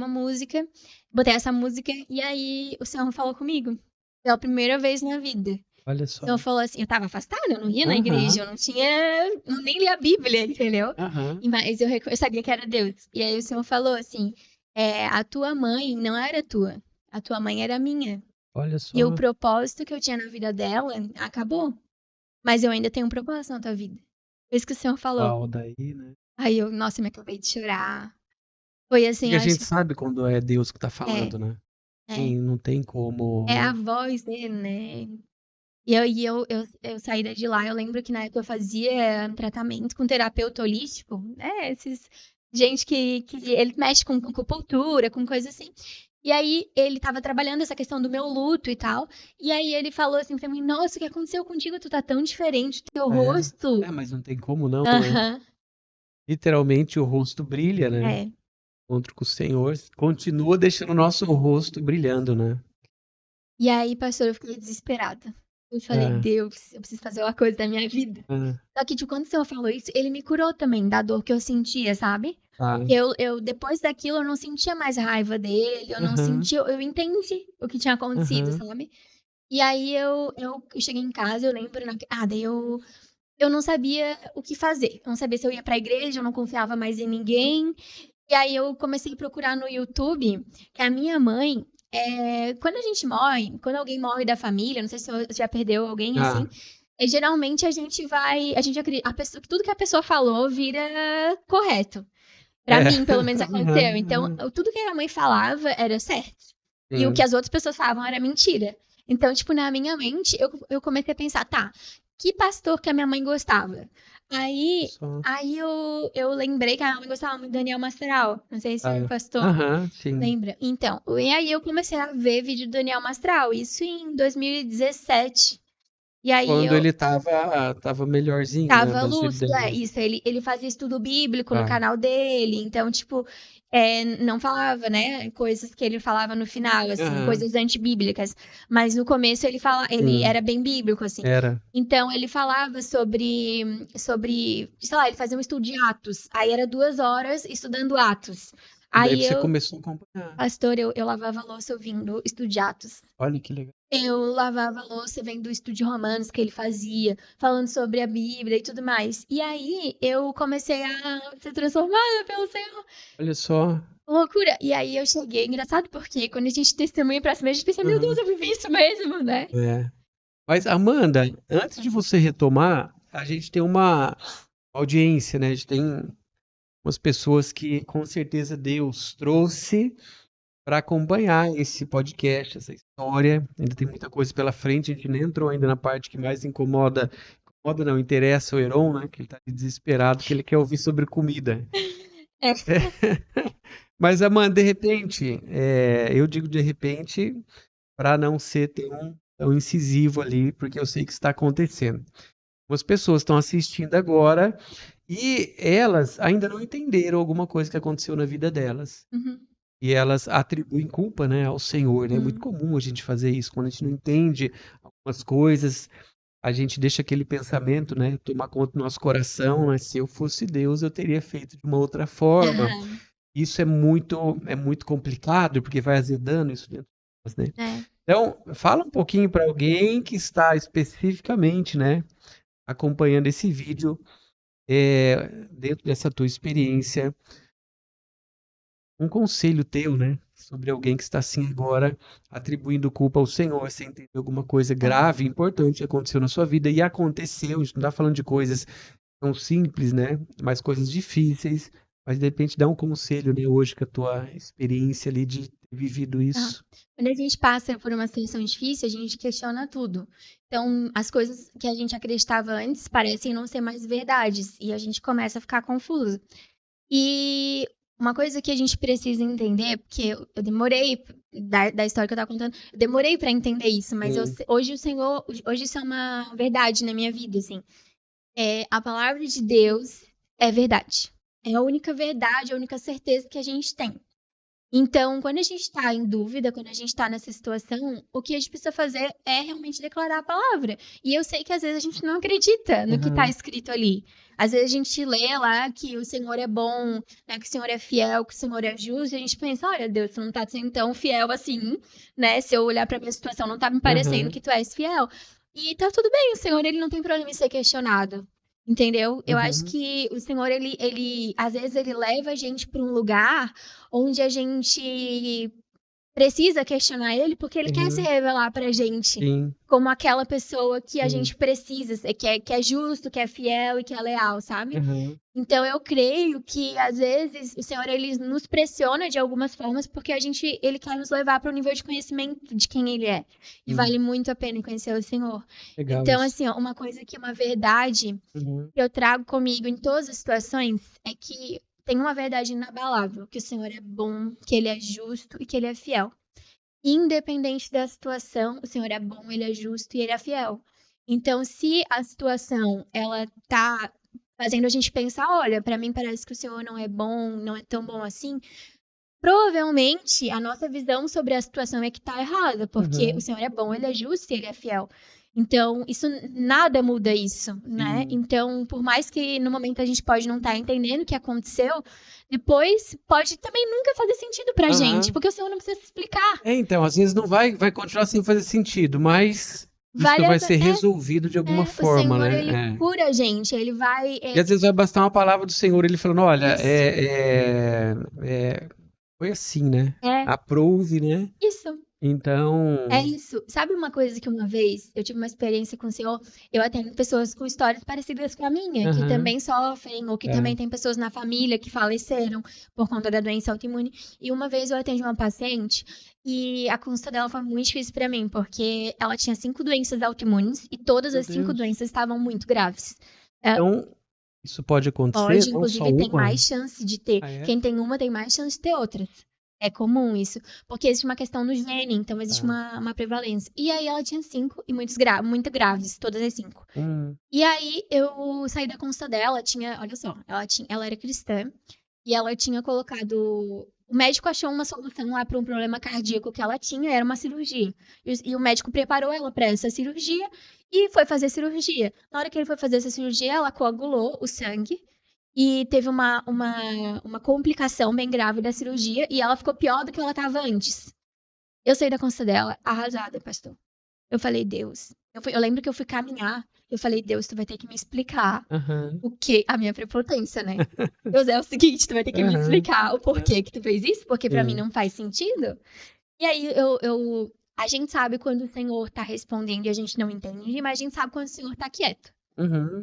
essa música, e aí o Senhor falou comigo, pela primeira vez na vida. Olha O Senhor só. falou assim, eu tava afastada, eu não ia na igreja, Aham, eu não tinha, nem li a Bíblia, entendeu? aham. Mas eu sabia que era Deus. E aí o Senhor falou assim, a tua mãe não era tua, a tua mãe era minha. Olha E o só. propósito que eu tinha na vida dela acabou. Mas eu ainda tenho um propósito na tua vida. Foi isso que o Senhor falou. Uau, daí, né? Aí eu, nossa, eu me acabei de chorar. Foi assim, Porque a eu gente acho. sabe quando é Deus que tá É, falando, né? é. E não tem É a como. voz dele, né? E eu saí de lá, eu lembro que na época eu fazia tratamento com terapeuta holístico, né? Gente que ele mexe com acupuntura, com coisa assim. E aí ele tava trabalhando essa questão do meu luto e tal. E aí ele falou assim pra mim, nossa, o que aconteceu contigo? Tu tá tão diferente, teu É, rosto. é, mas não tem como não, né? Aham, Literalmente o rosto brilha, né? é. Encontro com o Senhor continua deixando o nosso rosto brilhando, né? E aí, pastor, eu fiquei desesperada. Eu falei, Deus, eu preciso fazer uma coisa da minha vida. Ah, Só que, tipo, quando o Senhor falou isso, ele me curou também da dor que eu sentia, sabe? tá. Depois daquilo, eu não sentia mais raiva dele, eu não Aham, sentia, eu entendi o que tinha acontecido, aham, sabe? E aí eu cheguei em casa, eu lembro, daí eu não sabia o que fazer. Eu não sabia se eu ia pra igreja, eu não confiava mais em ninguém. E aí eu comecei a procurar no YouTube que a minha mãe, quando a gente morre, quando alguém morre da família, não sei se você já perdeu alguém assim, tá. geralmente a gente acredita, tudo que a pessoa falou vira correto. Pra É. mim, pelo menos aconteceu. Aham, Então, aham, tudo que a minha mãe falava era certo. E o que sim, as outras pessoas falavam era mentira. Então, tipo, na minha mente, eu comecei a pensar, tá, que pastor que a minha mãe gostava? Aí, só. aí eu lembrei que a minha mãe gostava muito do Daniel Mastral. Não sei se é Tá. um pastor. Aham, sim. Lembra? Então, e aí eu comecei a ver vídeo do Daniel Mastral, isso em 2017. E aí Quando eu ele tava melhorzinho, né, tava das lúcido, ideias. isso. Ele fazia estudo bíblico no Tá. canal dele, então, tipo, não falava, né, coisas que ele falava no final, assim, Aham, coisas antibíblicas. Mas no começo ele sim, era bem bíblico, assim. era. Então, ele falava sobre, sei lá, ele fazia um estudo de Atos. Aí era 2 horas estudando Atos. E daí Aí você eu, começou a acompanhar. pastor, eu lavava a louça ouvindo estudo de Atos. Olha que legal. Eu lavava a louça vendo o estudo de Romanos que ele fazia, falando sobre a Bíblia e tudo mais. E aí eu comecei a ser transformada pelo Senhor. Olha só. Loucura. E aí eu cheguei, engraçado porque quando a gente testemunha pra si mesmo, a gente pensa, meu Deus, Aham, eu vivi isso mesmo, né? é. Mas, Amanda, antes de você retomar, a gente tem uma audiência, né? A gente tem umas pessoas que com certeza Deus trouxe para acompanhar esse podcast, essa história. Ainda tem muita coisa pela frente, a gente nem entrou ainda na parte que mais incomoda. Incomoda não, interessa o Heron, né? Que ele tá desesperado, que ele quer ouvir sobre comida. É. Mas, Amanda, de repente, eu digo de repente para não ser tão incisivo ali, porque eu sei que está acontecendo. As pessoas estão assistindo agora e elas ainda não entenderam alguma coisa que aconteceu na vida delas. Uhum. E elas atribuem culpa, né, ao Senhor, né? É muito Hum. comum a gente fazer isso. Quando a gente não entende algumas coisas, a gente deixa aquele pensamento, né, tomar conta do nosso coração, né? Se eu fosse Deus, eu teria feito de uma outra forma. Aham. Isso é muito complicado, porque vai azedando isso dentro de nós, né? É. Então, fala um pouquinho para alguém que está especificamente, né, acompanhando esse vídeo, dentro dessa tua experiência, um conselho teu, né, sobre alguém que está assim agora atribuindo culpa ao Senhor, sem entender alguma coisa Tá. grave, importante que aconteceu na sua vida e aconteceu. A gente não está falando de coisas tão simples, né, mas coisas difíceis. Mas de repente dá um conselho, né, hoje com a tua experiência ali de ter vivido Tá. isso. Quando a gente passa por uma situação difícil, a gente questiona tudo. Então, as coisas que a gente acreditava antes parecem não ser mais verdades e a gente começa a ficar confuso. E uma coisa que a gente precisa entender, porque eu demorei, da história que eu tava contando, eu demorei pra entender isso, mas Sim. hoje o Senhor, hoje isso é uma verdade na minha vida, assim. A palavra de Deus é verdade. É a única verdade, a única certeza que a gente tem. Então, quando a gente está em dúvida, quando a gente está nessa situação, o que a gente precisa fazer é realmente declarar a palavra. E eu sei que às vezes a gente não acredita no que está Aham. escrito ali. Às vezes a gente lê lá que o Senhor é bom, né, que o Senhor é fiel, que o Senhor é justo, e a gente pensa, olha, Deus, tu não está sendo tão fiel assim, né? Se eu olhar para minha situação, não está me parecendo Aham. que tu és fiel. E tá tudo bem, o Senhor, ele não tem problema em ser questionado. Entendeu? Eu acho Uhum. que o Senhor, ele às vezes ele leva a gente para um lugar onde a gente precisa questionar ele porque ele quer se Uhum. revelar pra gente Sim, como aquela pessoa que a sim. gente precisa, que é justo, que é fiel e que é leal, sabe? Aham. Então eu creio que às vezes o Senhor ele nos pressiona de algumas formas porque ele quer nos levar para o nível de conhecimento de quem ele é. E Sim. vale muito a pena conhecer o Senhor. Legal Então isso. assim, ó, uma coisa que é uma verdade Uhum. que eu trago comigo em todas as situações é que tem uma verdade inabalável, que o Senhor é bom, que ele é justo e que ele é fiel. Independente da situação, o Senhor é bom, ele é justo e ele é fiel. Então, se a situação ela tá fazendo a gente pensar, olha, pra mim parece que o Senhor não é bom, não é tão bom assim, provavelmente a nossa visão sobre a situação é que tá errada, porque o Uhum. Senhor é bom, ele é justo e ele é fiel. Então, isso nada muda isso, né? Sim. Então, por mais que no momento a gente pode não estar entendendo o que aconteceu, depois pode também nunca fazer sentido pra gente, Aham. porque o Senhor não precisa se explicar. Então, às vezes não vai continuar sem fazer sentido, mas isso Vale a vai pena. ser resolvido de alguma O forma, Senhor, ele né? É. cura a gente, ele vai. E às vezes vai bastar uma palavra do Senhor, ele falando, olha, Isso, foi assim, né? é Aprove, né? isso. É Então, isso. Sabe uma coisa que uma vez eu tive uma experiência com o Senhor? Eu atendo pessoas com histórias parecidas com a minha, que aham, também sofrem, ou que é. também tem pessoas na família que faleceram por conta da doença autoimune. E uma vez eu atendi uma paciente e a consulta dela foi muito difícil pra mim, porque ela tinha 5 doenças autoimunes e todas Meu as 5 Deus. doenças estavam muito graves. É, Então, isso pode acontecer, pode, não só inclusive tem uma. mais chance de ter. Ah, é? Quem tem uma tem mais chance de ter outras. É comum isso, porque existe uma questão no gene, então existe Tá. uma prevalência. E aí ela tinha 5 e muito graves, todas as 5. Hum, E aí eu saí da consulta dela, olha só, ela era cristã e ela tinha colocado. O médico achou uma solução lá para um problema cardíaco que ela tinha, era uma cirurgia. E o médico preparou ela para essa cirurgia e foi fazer a cirurgia. Na hora que ele foi fazer essa cirurgia, ela coagulou o sangue e teve uma complicação bem grave da cirurgia e ela ficou pior do que ela estava antes. Eu saí da consulta dela arrasada, pastor. Eu falei, Deus. Eu lembro que eu fui caminhar. Eu falei, Deus, tu vai ter que me explicar aham, o que. A minha prepotência, né? Deus, é o seguinte, tu vai ter que me aham, explicar o porquê que tu fez isso, porque pra mim é, não faz sentido. E aí a gente sabe quando o Senhor tá respondendo e a gente não entende, mas a gente sabe quando o Senhor tá quieto. uhum,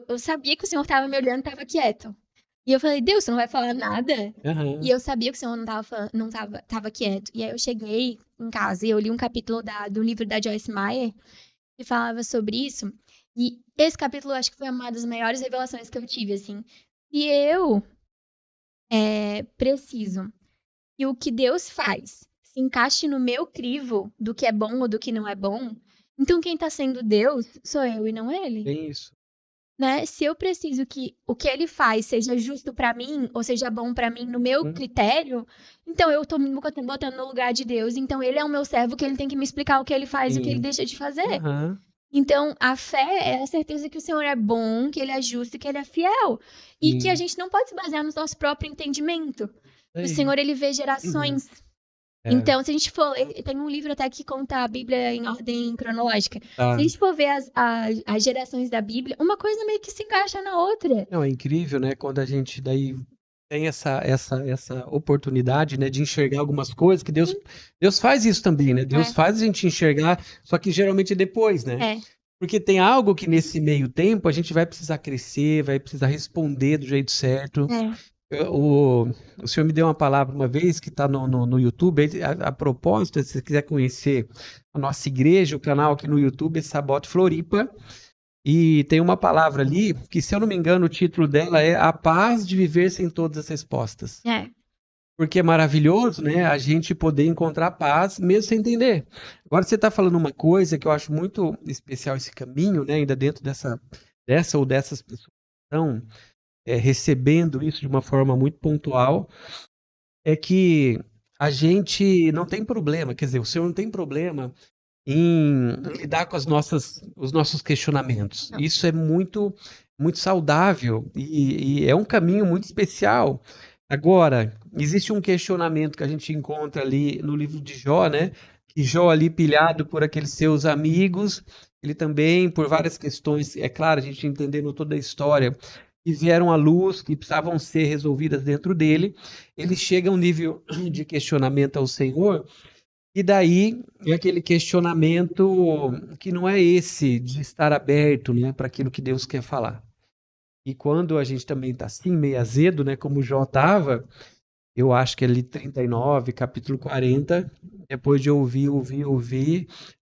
Eu sabia que o Senhor tava me olhando e tava quieto. E eu falei, Deus, você não vai falar nada? E aham, eu sabia que o Senhor não tava quieto. E aí eu cheguei em casa e eu li um capítulo do livro da Joyce Meyer que falava sobre isso. E esse capítulo eu acho que foi uma das maiores revelações que eu tive, assim. E eu preciso que o que Deus faz se encaixe no meu crivo do que é bom ou do que não é bom. Então quem tá sendo Deus sou eu e não ele. bem isso. Né? Se eu preciso que o que ele faz seja justo pra mim, ou seja bom pra mim no meu Hum, critério, então eu tô me botando no lugar de Deus. Então ele é o meu servo que ele tem que me explicar o que ele faz e o que ele sim, deixa de fazer. aham, Então, a fé é a certeza que o Senhor é bom, que ele é justo e que ele é fiel. E que a sim, gente não pode se basear no nosso próprio entendimento. O aí, Senhor, ele vê uhum, gerações. é, Então, se a gente for. Tem um livro até que conta a Bíblia em ordem cronológica. Se a tá. gente for ver as gerações da Bíblia, uma coisa meio que se encaixa na outra. Não, é incrível, né? Quando a gente daí tem essa oportunidade, né, de enxergar algumas coisas que Deus faz isso também, né? Deus É, faz a gente enxergar, só que geralmente é depois, né? é, Porque tem algo que nesse meio tempo a gente vai precisar crescer, vai precisar responder do jeito certo. é. O senhor me deu uma palavra uma vez que está no YouTube. A propósito, se você quiser conhecer a nossa igreja, o canal aqui no YouTube é Sabote Floripa. E tem uma palavra ali que, se eu não me engano, o título dela é A Paz de Viver Sem Todas as Respostas. É. Porque é maravilhoso, né, a gente poder encontrar paz mesmo sem entender. Agora você está falando uma coisa que eu acho muito especial esse caminho, né, ainda dentro dessa ou dessas pessoas que estão recebendo isso de uma forma muito pontual, é que a gente não tem problema, quer dizer, o senhor não tem problema em lidar com os nossos questionamentos. Não. Isso é muito, muito saudável e é um caminho muito especial. Agora, existe um questionamento que a gente encontra ali no livro de Jó, né? Que Jó ali pilhado por aqueles seus amigos, ele também, por várias questões, é claro, a gente entendendo toda a história, que vieram à luz, que precisavam ser resolvidas dentro dele, ele chega a um nível de questionamento ao Senhor, e daí é aquele questionamento que não é esse de estar aberto, né, para aquilo que Deus quer falar. E quando a gente também está assim, meio azedo, né, como Jó estava, eu acho que ali 39, capítulo 40, depois de ouvir,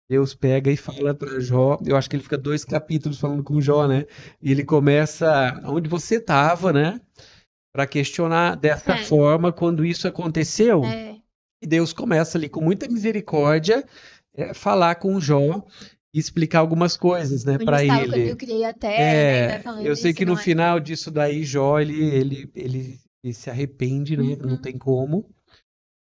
Deus pega e fala para Jó. Eu acho que ele fica 2 capítulos falando com Jó, né? E ele começa onde você estava, né? Para questionar dessa É, forma quando isso aconteceu. é. E Deus começa ali com muita misericórdia falar com Jó e explicar algumas coisas, né, Onde eu para estava quando eu ele. criei a terra, né? E vai Eu falando sei isso, que no não é? final disso daí Jó ele se arrepende, né? Não Uhum. tem como.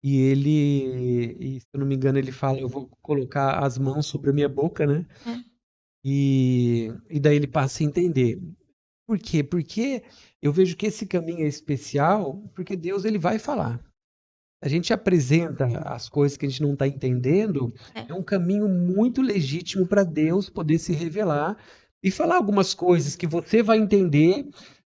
E se eu não me engano, ele fala, eu vou colocar as mãos sobre a minha boca, né? É. e daí ele passa a entender. Por quê? Porque eu vejo que esse caminho é especial, porque Deus ele vai falar. A gente apresenta as coisas que a gente não está entendendo, É, é um caminho muito legítimo para Deus poder se revelar e falar algumas coisas que você vai entender,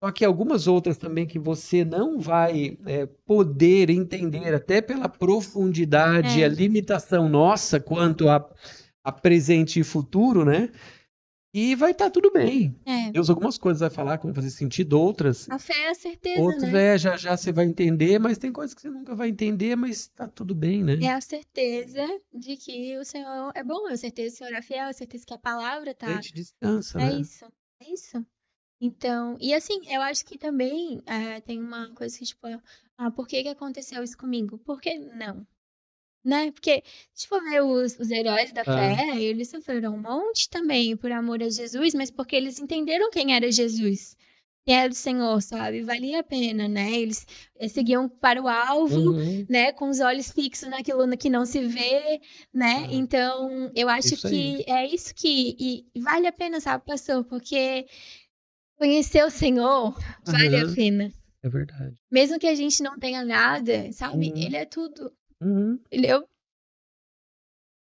só que algumas outras também que você não vai poder entender, até pela profundidade e a é, limitação nossa quanto a presente e futuro, né? E vai estar tudo bem. é. Deus, algumas coisas vai falar que vão fazer sentido, outras A fé é a certeza, Outros né? já já você vai entender, mas tem coisas que você nunca vai entender, mas tá tudo bem, né? É a certeza de que o Senhor é bom, é a certeza que o Senhor é fiel, é a certeza que a palavra A tá. gente descansa, É né? isso, é isso. Então, e assim, eu acho que também tem uma coisa que, tipo, por que que aconteceu isso comigo? Por que não? Né? Porque, se for ver os heróis da Ah, fé, eles sofreram um monte também por amor a Jesus, mas porque eles entenderam quem era Jesus. Quem era o Senhor, sabe? Valia a pena, né? Eles seguiam para o alvo, uhum, né? Com os olhos fixos naquilo que não se vê, né? ah, Então, eu acho isso aí. que é isso e vale a pena, sabe, pastor? Porque conhecer o Senhor vale a Aham, pena. é verdade. Mesmo que a gente não tenha nada, sabe? Uhum, Ele é tudo. uhum, Ele é é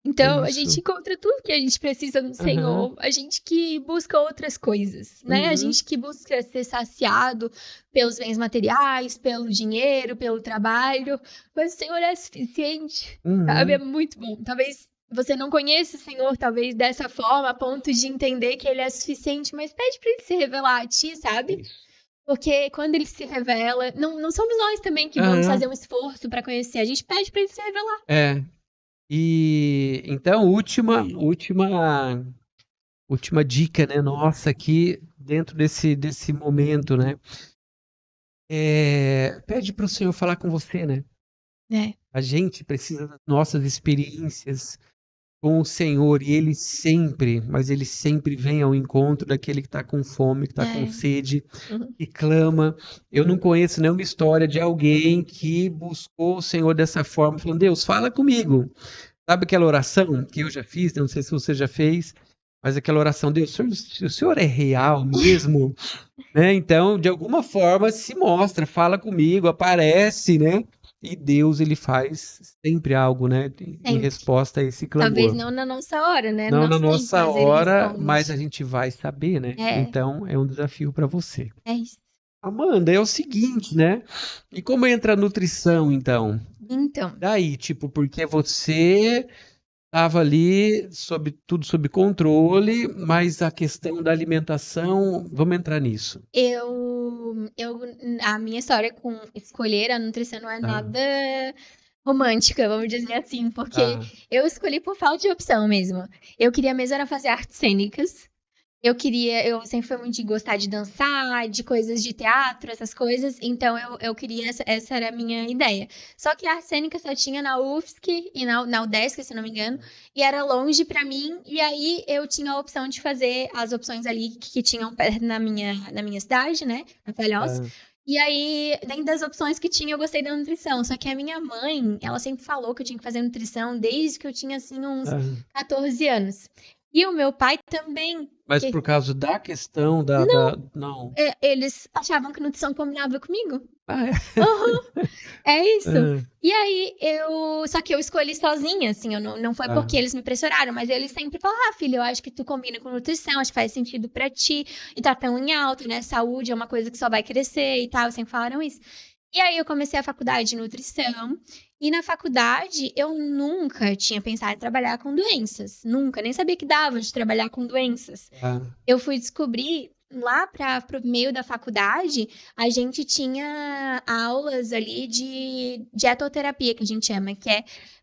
Então, a gente isso. encontra tudo que a gente precisa no Aham, Senhor. A gente que busca outras coisas, né? A uhum, gente que busca ser saciado pelos bens materiais, pelo dinheiro, pelo trabalho. Mas o Senhor é suficiente, sabe? É uhum, muito bom. Talvez você não conheça o Senhor, talvez dessa forma, a ponto de entender que Ele é suficiente, mas pede para Ele se revelar a ti, é sabe? isso. Porque quando Ele se revela, não somos nós também que vamos Aham, fazer um esforço para conhecer. A gente pede para Ele se revelar. é. E então, última dica, né? Nossa, aqui dentro desse momento, né? Pede para o Senhor falar com você, né? É, A gente precisa das nossas experiências com o Senhor e Ele sempre, mas Ele sempre vem ao encontro daquele que está com fome, que está com é. sede, Uhum. que clama. Eu não conheço nenhuma história de alguém que buscou o Senhor dessa forma, falando: Deus, fala comigo. Sabe aquela oração que eu já fiz? Não sei se você já fez, mas aquela oração: Deus, o Senhor é real mesmo? Né? Então, de alguma forma, se mostra, fala comigo, aparece, né? E Deus, ele faz sempre algo, né? Em Sempre. resposta a esse Talvez clamor. não na nossa hora, né? No Não na nosso tempo, nossa mas ele hora, mas a responde. gente vai saber, né? É, Então, é um desafio para você. é isso. Amanda, é o seguinte, né? E como entra a nutrição, então? Então, Daí, tipo, porque você estava ali tudo sob controle, mas a questão da alimentação, vamos entrar nisso, eu, a minha história com escolher a nutrição não é tá? nada romântica, vamos dizer assim, porque Tá. eu escolhi por falta de opção mesmo. Eu queria mesmo era fazer artes cênicas. Eu sempre fui muito de gostar de dançar, de coisas de teatro, essas coisas, então eu queria, essa era a minha ideia. Só que a arte cênica só tinha na UFSC e na UDESC, se não me engano, e era longe pra mim, e aí eu tinha a opção de fazer as opções ali que tinham perto na minha cidade, né, na Palhoça. Tá. E aí, dentro das opções que tinha, eu gostei da nutrição. Só que a minha mãe, ela sempre falou que eu tinha que fazer nutrição desde que eu tinha, assim, uns Ah, 14 anos. E o meu pai também. mas por causa da questão não. Eles achavam que nutrição combinava comigo. Ah, é? Aham, é isso. Ah, E aí Só que eu escolhi sozinha, assim, eu não foi ah, porque eles me pressionaram, mas eles sempre falaram: filha, eu acho que tu combina com nutrição, acho que faz sentido pra ti, e tá tão em alta, né? Saúde é uma coisa que só vai crescer e tal, sempre falaram isso. E aí eu comecei a faculdade de nutrição, e na faculdade eu nunca tinha pensado em trabalhar com doenças, nunca, nem sabia que dava de trabalhar com doenças. ah, Eu fui descobrir lá para o meio da faculdade, a gente tinha aulas ali de dietoterapia, que a gente chama, que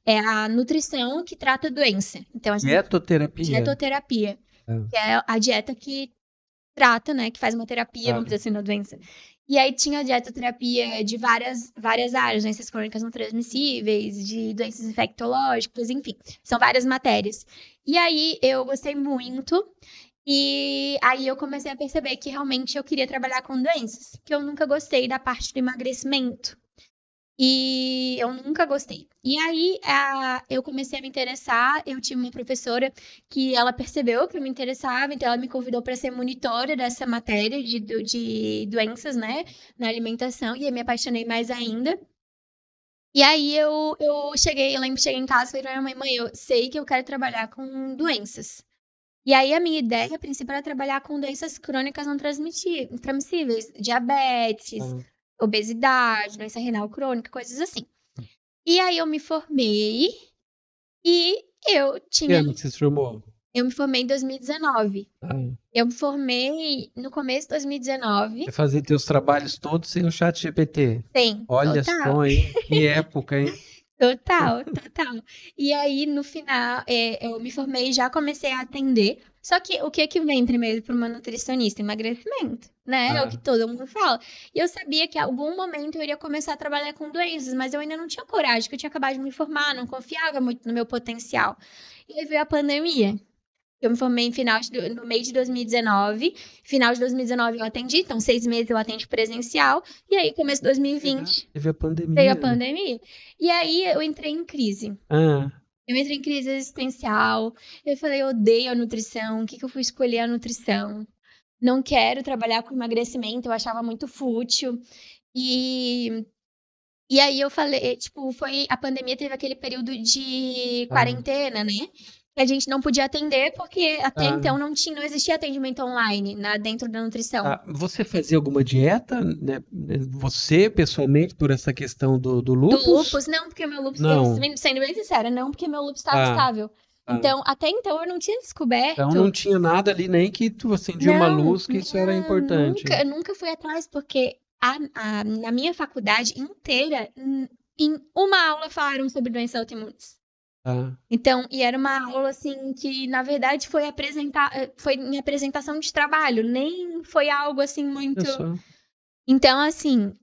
é a nutrição que trata a doença. Então, a gente, dietoterapia. dietoterapia, Ah, que é a dieta que trata, né, que faz uma terapia, ah, vamos dizer assim, da doença. E aí tinha a dietoterapia de várias áreas, doenças crônicas não transmissíveis, de doenças infectológicas, enfim, são várias matérias. E aí eu gostei muito, e aí eu comecei a perceber que realmente eu queria trabalhar com doenças, que eu nunca gostei da parte do emagrecimento. E eu nunca gostei. E aí, eu comecei a me interessar. Eu tive uma professora que ela percebeu que eu me interessava, então ela me convidou para ser monitora dessa matéria de doenças, né, na alimentação, e eu me apaixonei mais ainda. E aí eu lembro que cheguei em casa e falei pra minha mãe, mãe, eu sei que eu quero trabalhar com doenças. E aí a minha ideia principal era trabalhar com doenças crônicas não transmissíveis, diabetes, Ah, obesidade, doença renal crônica, coisas assim. E aí eu me formei e que ano que você se formou? eu me formei em 2019. Ah, Eu me formei no começo de 2019. você fazia teus trabalhos todos sem o chat GPT. Sim, Olha total. só, hein? Que época, hein? Total, total. E aí, no final, eu me formei e já comecei a atender. Só que o que que vem primeiro para uma nutricionista? Emagrecimento, né? É o Ah, que todo mundo fala. E eu sabia que em algum momento eu iria começar a trabalhar com doenças, mas eu ainda não tinha coragem, porque eu tinha acabado de me formar, não confiava muito no meu potencial. E aí veio a pandemia. Eu me formei no meio de 2019. Final de 2019 eu atendi, então 6 meses eu atendo presencial. E aí, começo de verdade. 2020, Teve a veio a pandemia. pandemia. E aí eu entrei em crise. Ah, Eu entrei em crise existencial. Eu falei, eu odeio a nutrição. O que que eu fui escolher a nutrição? Não quero trabalhar com emagrecimento. Eu achava muito fútil. E, e aí eu falei, tipo, a pandemia teve aquele período de ah, quarentena, né? Que a gente não podia atender porque até então ah. não existia atendimento online dentro da nutrição. Ah, você fazia alguma dieta, né? Você, pessoalmente, por essa questão do Do lúpus? lúpus, não, porque o meu lúpus, Não. sendo bem sincera, não, porque meu lúpus estava Ah, estável. ah. Então, até então eu não tinha Então não descoberto. tinha nada ali, nem que tu acendia uma Não, luz, que isso era não, importante. nunca fui atrás, porque na minha faculdade inteira, em uma aula falaram sobre doenças autoimunes. Tá? Então, e era uma aula assim que, na verdade, foi minha apresentação de trabalho, nem foi algo assim Olha muito. só. Então, assim,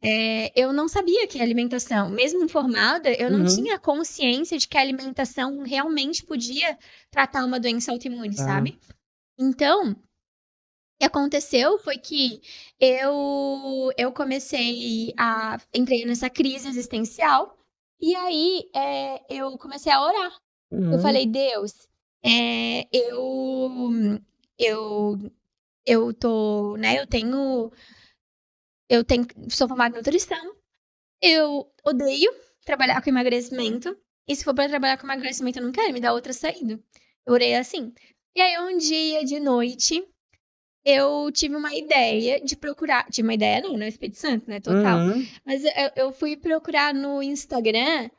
eu não sabia que a alimentação, mesmo formada, eu não Uhum, tinha consciência de que a alimentação realmente podia tratar uma doença autoimune, tá. sabe? Então, o que aconteceu foi que eu comecei entrei nessa crise existencial, e aí eu comecei a orar. Eu Uhum, falei, Deus, é, eu, eu tô, né, sou formada em nutrição. Eu odeio trabalhar com emagrecimento. E se for pra trabalhar com emagrecimento, eu não quero me dar outra saída. Eu orei assim. E aí, um dia de noite, eu tive uma ideia de procurar. Tive uma ideia, não, no Espírito Santo, né? Total. uhum. Mas eu fui procurar no Instagram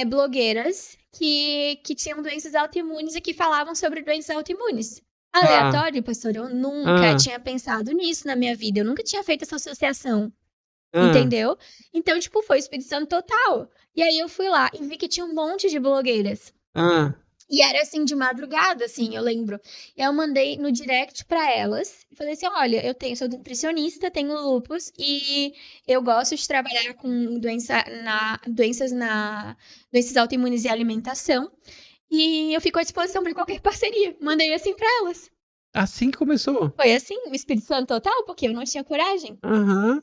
blogueiras que tinham doenças autoimunes e que falavam sobre doenças autoimunes. Tá. Aleatório, pastor, eu nunca Ah, tinha pensado nisso na minha vida. Eu nunca tinha feito essa associação. ah, Entendeu? Então, tipo, foi Espírito Santo total. E aí eu fui lá e vi que tinha um monte de blogueiras. ah. E era assim, de madrugada, assim, eu lembro. E aí eu mandei no direct pra elas. E falei assim: olha, sou nutricionista, tenho lupus e eu gosto de trabalhar com doenças autoimunes e alimentação. E eu fico à disposição para qualquer parceria. Mandei assim pra elas. Assim que começou. Foi assim, o Espírito Santo total, porque eu não tinha coragem. Aham.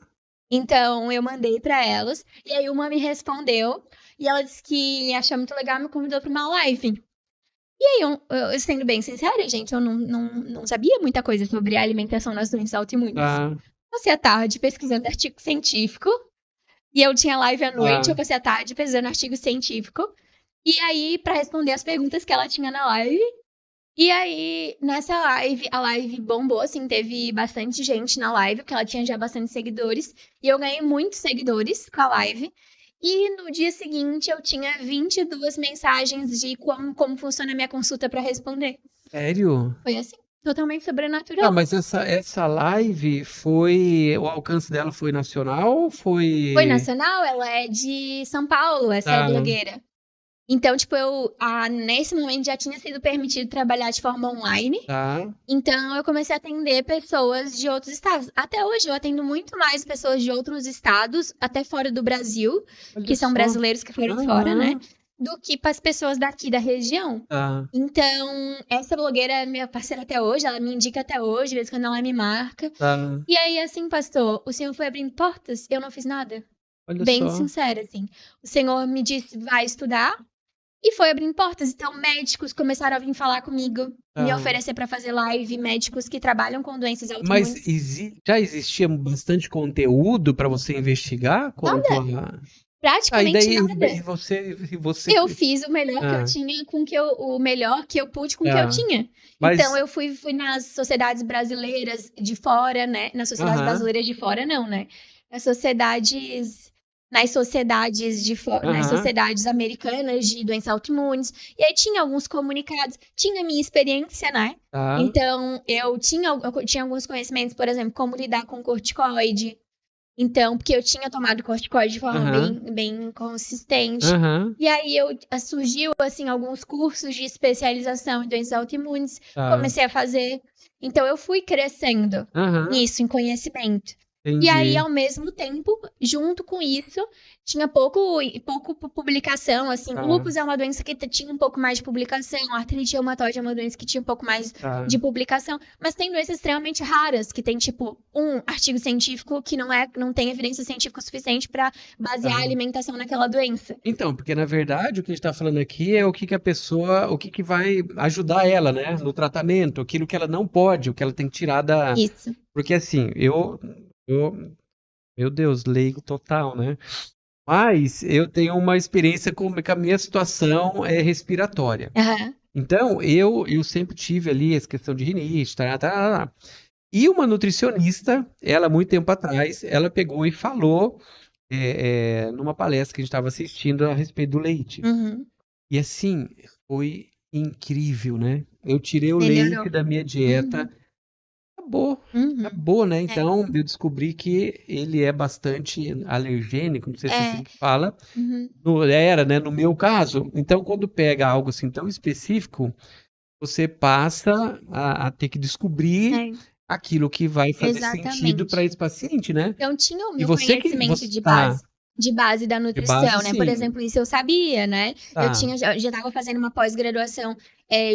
Então, eu mandei pra elas, e aí uma me respondeu, e ela disse que achou muito legal, me convidou pra uma live. E aí, sendo bem sincera, gente, eu não sabia muita coisa sobre a alimentação nas doenças autoimunes. Tá. Passei a tarde pesquisando artigo científico, e eu tinha live à noite, eu Tá. passei a tarde pesquisando artigo científico. E aí, pra responder as perguntas que ela tinha na live, e aí, nessa live, a live bombou, assim, teve bastante gente na live, porque ela tinha já bastante seguidores, e eu ganhei muitos seguidores com a live. E no dia seguinte eu tinha 22 mensagens de como funciona a minha consulta para responder. Sério? Foi assim, totalmente Ah, sobrenatural. mas essa live foi. O alcance dela foi nacional ou Foi foi. nacional, ela é de São Paulo, essa Tá, blogueira. Então, tipo, nesse momento já tinha sido permitido trabalhar de forma online. tá. Então, eu comecei a atender pessoas de outros estados. Até hoje, eu atendo muito mais pessoas de outros estados, até fora do Brasil, Olha que são só. brasileiros que foram fora, né? Aham. Do que para as pessoas daqui da região. Tá. Então, essa blogueira é minha parceira até hoje, ela me indica até hoje, de vez em quando ela me marca. Tá. E aí, assim, pastor, o senhor foi abrindo portas, eu não fiz nada. Olha Bem só. sincera, assim. O Senhor me disse, vai estudar, e foi abrindo portas. Então, médicos começaram a vir falar comigo, me Tá. oferecer para fazer live, médicos que trabalham com doenças Mas autoimunes. já existia bastante conteúdo para você investigar quanto Nada, a. Ah, e praticamente daí nada. você. Eu fiz o melhor que eu Ah, tinha o melhor que eu pude com o que eu tá. tinha. Então Mas, eu fui nas sociedades brasileiras de fora, né? Nas sociedades aham, brasileiras de fora, não, né? Nas sociedades de fora, nas aham, sociedades americanas de doenças autoimunes. E aí tinha alguns comunicados, tinha a minha experiência, né? tá, Então eu tinha alguns conhecimentos, por exemplo, como lidar com corticoide. Então, porque eu tinha tomado corticoide de forma aham, bem consistente. aham, E aí surgiu assim alguns cursos de especialização em doenças autoimunes, tá, comecei a fazer. Então eu fui crescendo aham, nisso, em conhecimento. E aí, entendi. ao mesmo tempo, junto com isso, tinha pouco publicação, assim. Tá, Lúpus é uma doença que tinha um pouco mais de publicação, artrite reumatoide é uma doença que tinha um pouco mais tá, de publicação, mas tem doenças extremamente raras, que tem, tipo, um artigo científico que não tem evidência científica suficiente para basear a tá. alimentação naquela doença. Então, porque na verdade o que a gente está falando aqui é o que que a pessoa, o que que vai ajudar ela, né, no tratamento, aquilo que ela não pode, o que ela tem que tirar da. Isso. Porque assim, meu Deus, leigo total, né? Mas eu tenho uma experiência com que a minha situação é respiratória. Aham. Então, eu sempre tive ali essa questão de rinite, tá. E uma nutricionista, ela, muito tempo atrás, ela pegou e falou numa palestra que a gente estava assistindo a respeito do leite. Uhum. E assim, foi incrível, né? Eu tirei o leite Melhorou. da minha dieta, Uhum. acabou, Uhum. acabou, né? É. Então, eu descobri que ele é bastante alergênico, não sei se é assim É. que fala, Uhum. era, né, no meu caso. Então, quando pega algo assim tão específico, você passa a ter que descobrir É. aquilo que vai fazer sentido para Exatamente. esse paciente, né? Então, tinha o E meu você que conhecimento você de tá base, de base da de base, nutrição, né? Por sim, exemplo, isso eu sabia, né? Eu tá, tinha, já estava fazendo uma pós-graduação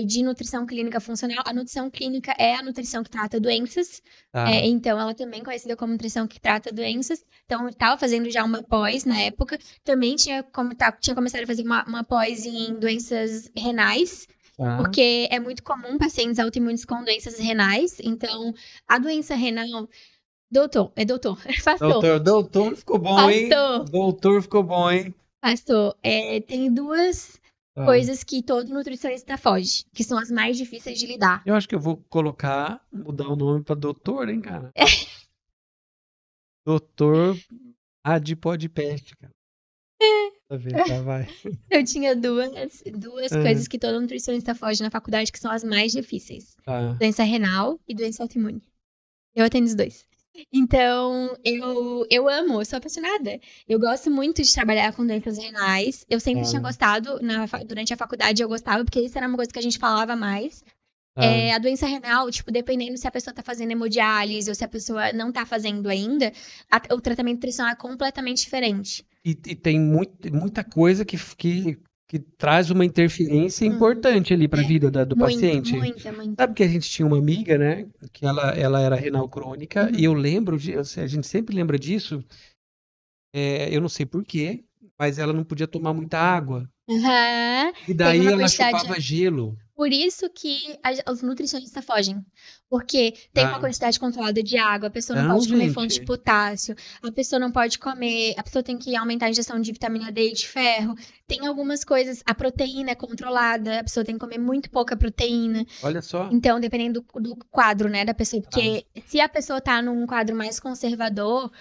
de nutrição clínica funcional. A nutrição clínica é a nutrição que trata doenças, tá, então ela também é conhecida como nutrição que trata doenças. Então, eu estava fazendo já uma pós na época. Também tinha começado a fazer uma pós em doenças renais. tá. Porque é muito comum pacientes autoimunes com doenças renais. Então, a doença renal. Doutor, pastor, Doutor ficou bom, hein? pastor, Doutor ficou bom, hein? pastor, tem duas Tá. coisas que todo nutricionista foge, que são as mais difíceis de lidar. Eu acho que eu vou mudar o nome pra doutor, hein, cara? Doutor Adipodipeste, cara. Tá vendo? Tá, vai. Eu tinha duas Ah, coisas que todo nutricionista foge na faculdade, que são as mais difíceis: tá. doença renal e doença autoimune. Eu atendo os dois. Então, eu amo, eu sou apaixonada. Eu gosto muito de trabalhar com doenças renais. Eu sempre tinha Tá. gostado, durante a faculdade eu gostava, porque isso era uma coisa que a gente falava mais. Tá. A doença renal, tipo, dependendo se a pessoa tá fazendo hemodiálise ou se a pessoa não tá fazendo ainda, o tratamento nutricional é completamente diferente. E tem muita coisa que traz uma interferência Uhum. importante ali para a É, vida do muito, paciente. muita, muita. Sabe que a gente tinha uma amiga, né? Que ela era renal crônica, e Uhum. eu lembro a gente sempre lembra disso, eu não sei por quê, mas ela não podia tomar muita água. Aham. E Tem daí uma ela quantidade. chupava gelo. Por isso que os nutricionistas fogem. Porque tem uma Tá? quantidade controlada de água, a pessoa não Então, pode comer fonte de gente, potássio, a pessoa não pode comer, a pessoa tem que aumentar a injeção de vitamina D e de ferro. Tem algumas coisas, a proteína é controlada, a pessoa tem que comer muito pouca proteína. olha só. Então, dependendo do quadro, né, da pessoa, Tá. porque se a pessoa tá num quadro mais conservador,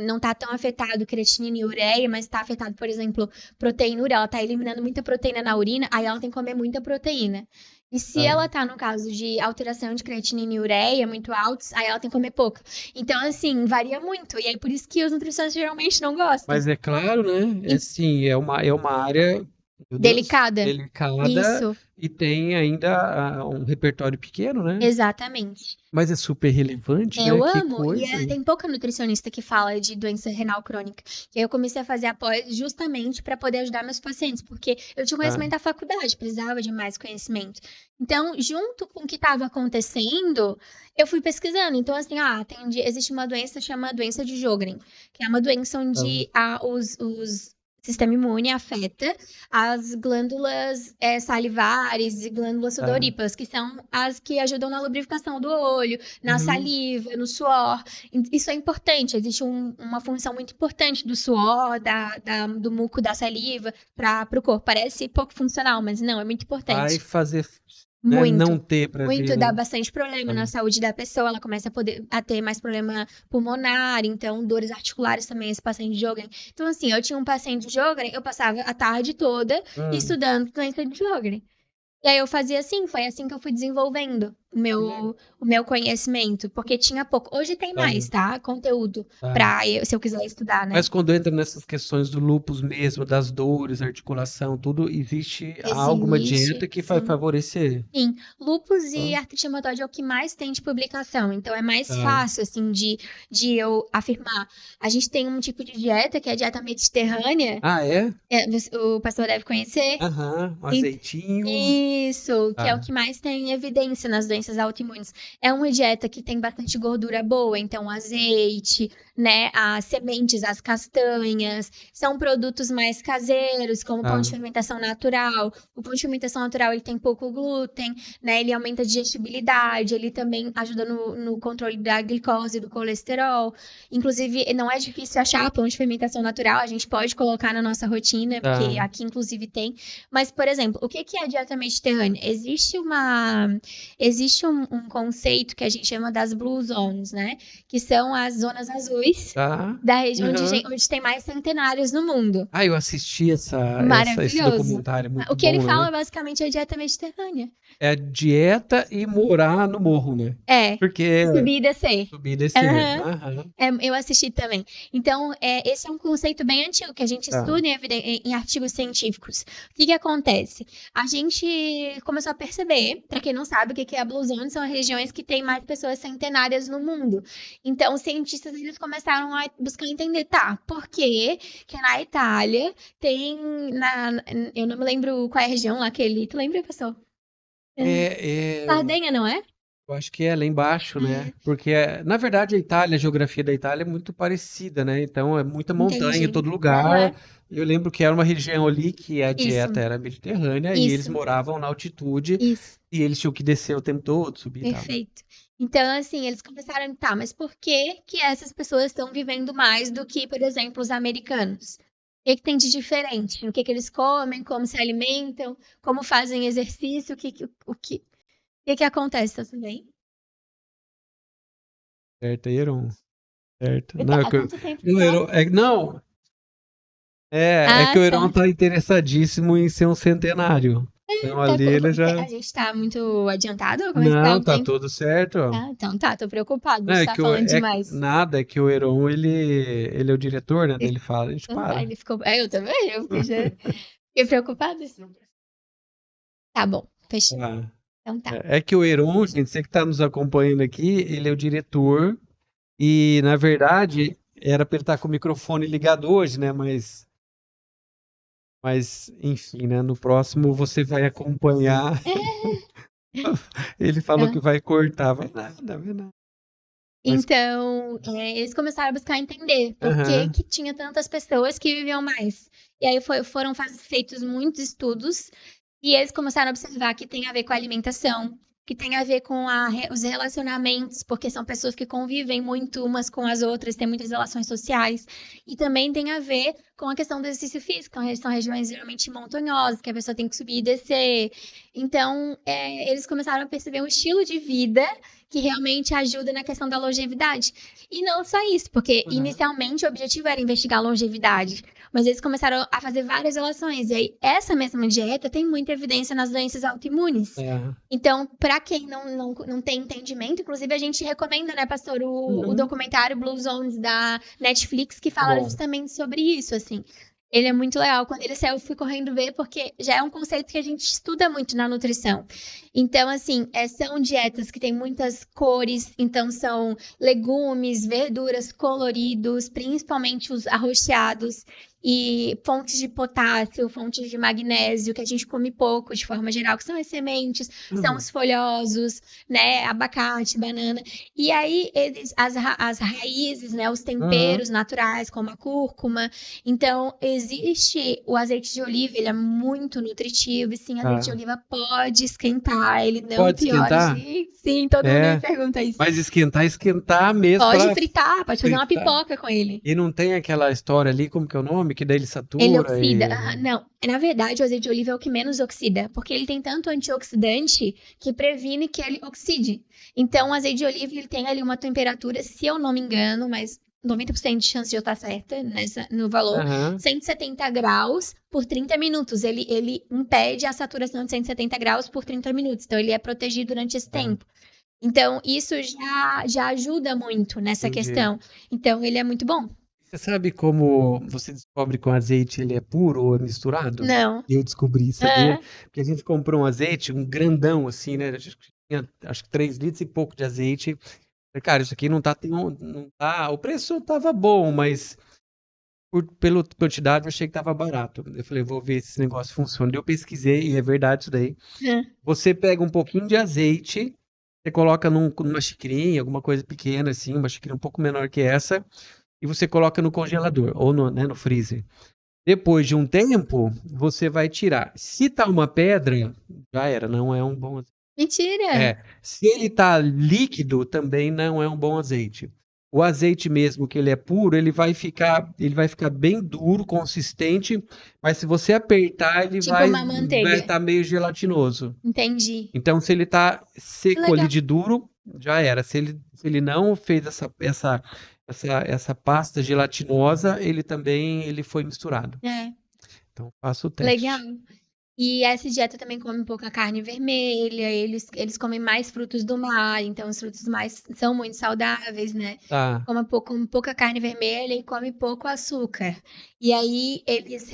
não tá tão afetado creatinina e ureia, mas tá afetado, por exemplo, proteinúria, ela tá eliminando muita proteína na urina, aí ela tem que comer muita proteína. E se Tá. ela tá no caso de alteração de creatinina e ureia muito altos, aí ela tem que comer pouca. Então, assim, varia muito. E aí, por isso que os nutricionistas geralmente não gostam. Mas é claro, né? É E- assim, é uma área. Meu Deus, Delicada. delicada Isso, e tem ainda um repertório pequeno, né? exatamente. Mas é super relevante, né? Eu Que amo, e coisa. tem pouca nutricionista que fala de doença renal crônica. E aí eu comecei a fazer após justamente para poder ajudar meus pacientes, porque eu tinha Tá. conhecimento da faculdade, precisava de mais conhecimento. Então, junto com o que estava acontecendo, eu fui pesquisando. Então, assim, existe uma doença chamada doença de Sjögren, que é uma doença onde os sistema imune afeta as glândulas salivares e glândulas Tá. sudoríparas, que são as que ajudam na lubrificação do olho, na Uhum. saliva, no suor. Isso é importante, existe uma função muito importante do suor, do muco da saliva para o corpo. Parece pouco funcional, mas não, é muito Vai importante. fazer, né? Não Muito. ter pra ver, Muito, dá né? bastante problema Tá. na saúde da pessoa. Ela começa a ter mais problema pulmonar, então dores articulares também, esse paciente de Sjögren. Então, assim, eu tinha um paciente de Sjögren, eu passava a tarde toda Hum, estudando doença de Sjögren. E aí eu fazia assim, foi assim que eu fui desenvolvendo que legal. o meu conhecimento, porque tinha pouco. Hoje tem Tá, mais, tá? Conteúdo tá. se eu quiser estudar, né? Mas quando entra nessas questões do lúpus mesmo, das dores, articulação, tudo, existe alguma dieta Existe, que vai sim. favorecer? Sim, lúpus e Tá, artrite reumatoide é o que mais tem de publicação, então é mais tá. fácil, assim, de eu afirmar. A gente tem um tipo de dieta, que é a dieta mediterrânea, Ah, é? o pastor deve conhecer. Aham, um E- azeitinho. Isso, que é o Tá, que mais tem evidência nas doenças autoimunes. É uma dieta que tem bastante gordura boa, então azeite, né, as sementes, as castanhas, são produtos mais caseiros, como pão de tá. fermentação natural. O pão de fermentação natural ele tem pouco glúten, né, ele aumenta a digestibilidade, ele também ajuda no controle da glicose, do colesterol. Inclusive, não é difícil achar pão de fermentação natural, a gente pode colocar na nossa rotina, porque Tá. aqui inclusive tem. Mas, por exemplo, o que que é a dieta mediterrânea? Existe um conceito que a gente chama das Blue Zones, né? Que são as zonas azuis Tá. da região Aham. onde tem mais centenários no mundo. Ah, eu assisti esse Maravilhoso. documentário, é O muito que ele bom, né? fala basicamente é a dieta mediterrânea. É a dieta e morar no morro, né? É, Porque subir e descer. subir e descer. Aham. Aham. Eu assisti também. Então, esse é um conceito bem antigo que a gente Tá. estuda em artigos científicos. O que que acontece? A gente começou a perceber, para quem não sabe, o que que é a Blue Zone, são as regiões que têm mais pessoas centenárias no mundo. Então, os cientistas eles começaram a buscar entender, tá, por que que na Itália tem eu não me lembro qual é a região lá que ele, tu lembra, pessoal? É, Sardenha, não é? eu acho que é lá embaixo, né? Porque, na verdade, a Itália, a geografia da Itália é muito parecida, né? Então, é muita montanha em Entendi. todo lugar. Aham. Eu lembro que era uma região ali que a Isso, dieta era mediterrânea e eles isso, moravam na altitude isso. e eles tinham que descer o tempo todo, subir e tal. Perfeito. Então, assim, eles começaram, tá, mas por que que essas pessoas estão vivendo mais do que, por exemplo, os americanos? O que que tem de diferente? O que que eles comem, como se alimentam, como fazem exercício, o que que acontece, tá tudo bem? Certo, Heron? Certo. Não, Tá, é há que quanto tempo o tá? Heron, não, é que Ah, o Heron tá. tá interessadíssimo em ser um centenário. Então Tá, ali ele já. a gente tá muito adiantado? Como é que tá Não, o tá tempo? tudo certo. Ah, então tá, tô preocupado, Não, você é tá que falando demais. nada, é que o Heron, ele é o diretor, né? Daí ele fala, a gente Então tá, para. ele ficou. Eu também, eu fiquei preocupada. Tá bom, fechou. Ah, Então tá. é que o Heron, gente, você que tá nos acompanhando aqui, ele é o diretor e, na verdade, era pra ele estar com o microfone ligado hoje, né? Mas enfim, né? No próximo você vai acompanhar. Ele falou que Tá. vai cortar, vai nada, vai nada. Mas, Então, eles começaram a buscar entender por que aham, que tinha tantas pessoas que viviam mais. E aí foram feitos muitos estudos e eles começaram a observar que tem a ver com a alimentação, que tem a ver com os relacionamentos, porque são pessoas que convivem muito umas com as outras, têm muitas relações sociais. E também tem a ver com a questão do exercício físico, então, são regiões geralmente montanhosas, que a pessoa tem que subir e descer. Então, eles começaram a perceber um estilo de vida que realmente ajuda na questão da longevidade. E não só isso, porque aham, inicialmente o objetivo era investigar a longevidade, mas eles começaram a fazer várias relações. E aí, essa mesma dieta tem muita evidência nas doenças autoimunes. é, Então, para quem não tem entendimento, inclusive a gente recomenda, né, pastor, o uhum, documentário Blue Zones da Netflix, que tá fala bom. justamente sobre isso, assim. Ele é muito legal. Quando ele saiu, eu fui correndo ver, porque já é um conceito que a gente estuda muito na nutrição. Então, assim, são dietas que têm muitas cores, então são legumes, verduras coloridos, principalmente os arroxeados, e fontes de potássio, fontes de magnésio, que a gente come pouco, de forma geral, que são as sementes, são os folhosos, né? Abacate, banana. E aí, as raízes, né? Os temperos naturais, como a cúrcuma. Então, existe o azeite de oliva, ele é muito nutritivo, e sim, azeite de oliva pode esquentar, ele não Pode piora. esquentar? Sim, todo mundo me É. pergunta isso. Mas esquentar mesmo Pode pra fritar, pode fazer uma fritar. pipoca com ele. E não tem aquela história ali, como que é o nome? Que daí ele Ele satura oxida. e... Não, na verdade, o azeite de oliva é o que menos oxida, porque ele tem tanto antioxidante que previne que ele oxide. Então, o azeite de oliva ele tem ali uma temperatura, se eu não me engano, mas 90% de chance de eu estar certa no valor, Aham. 170 graus por 30 minutos. Ele impede a saturação de 170 graus por 30 minutos. Então, ele é protegido durante esse tempo. Então, isso já ajuda muito nessa Entendi. questão. Então, ele é muito bom. Você sabe como você descobre que o azeite ele é puro ou é misturado? Não. Eu descobri, sabia? Porque a gente comprou um azeite, um grandão assim, né? Acho que 3 litros e pouco de azeite. Falei, cara, isso aqui não tá. O preço tava bom, mas pela quantidade eu achei que tava barato. Eu falei, vou ver se esse negócio funciona. Eu pesquisei e é verdade isso daí. Você pega um pouquinho de azeite, você coloca numa xicrinha, alguma coisa pequena assim, uma xicrinha um pouco menor que essa, e você coloca no congelador ou no freezer. Depois de um tempo, você vai tirar. Se tá uma pedra, já era, não é um bom azeite. Mentira! Se ele tá líquido, também não é um bom azeite. O azeite mesmo, que ele é puro, ele vai ficar bem duro, consistente, mas se você apertar, ele Tipo vai uma manteiga. estar meio gelatinoso. Entendi. Então, se ele tá Que seco ali legal. de duro, já era. Se ele não fez essa pasta gelatinosa, ele foi misturado. É, Então, faça o legal. teste. E essa dieta também come pouca carne vermelha, eles comem mais frutos do mar, então os frutos do mar são muito saudáveis, né? Tá. Come pouca carne vermelha e come pouco açúcar. E aí eles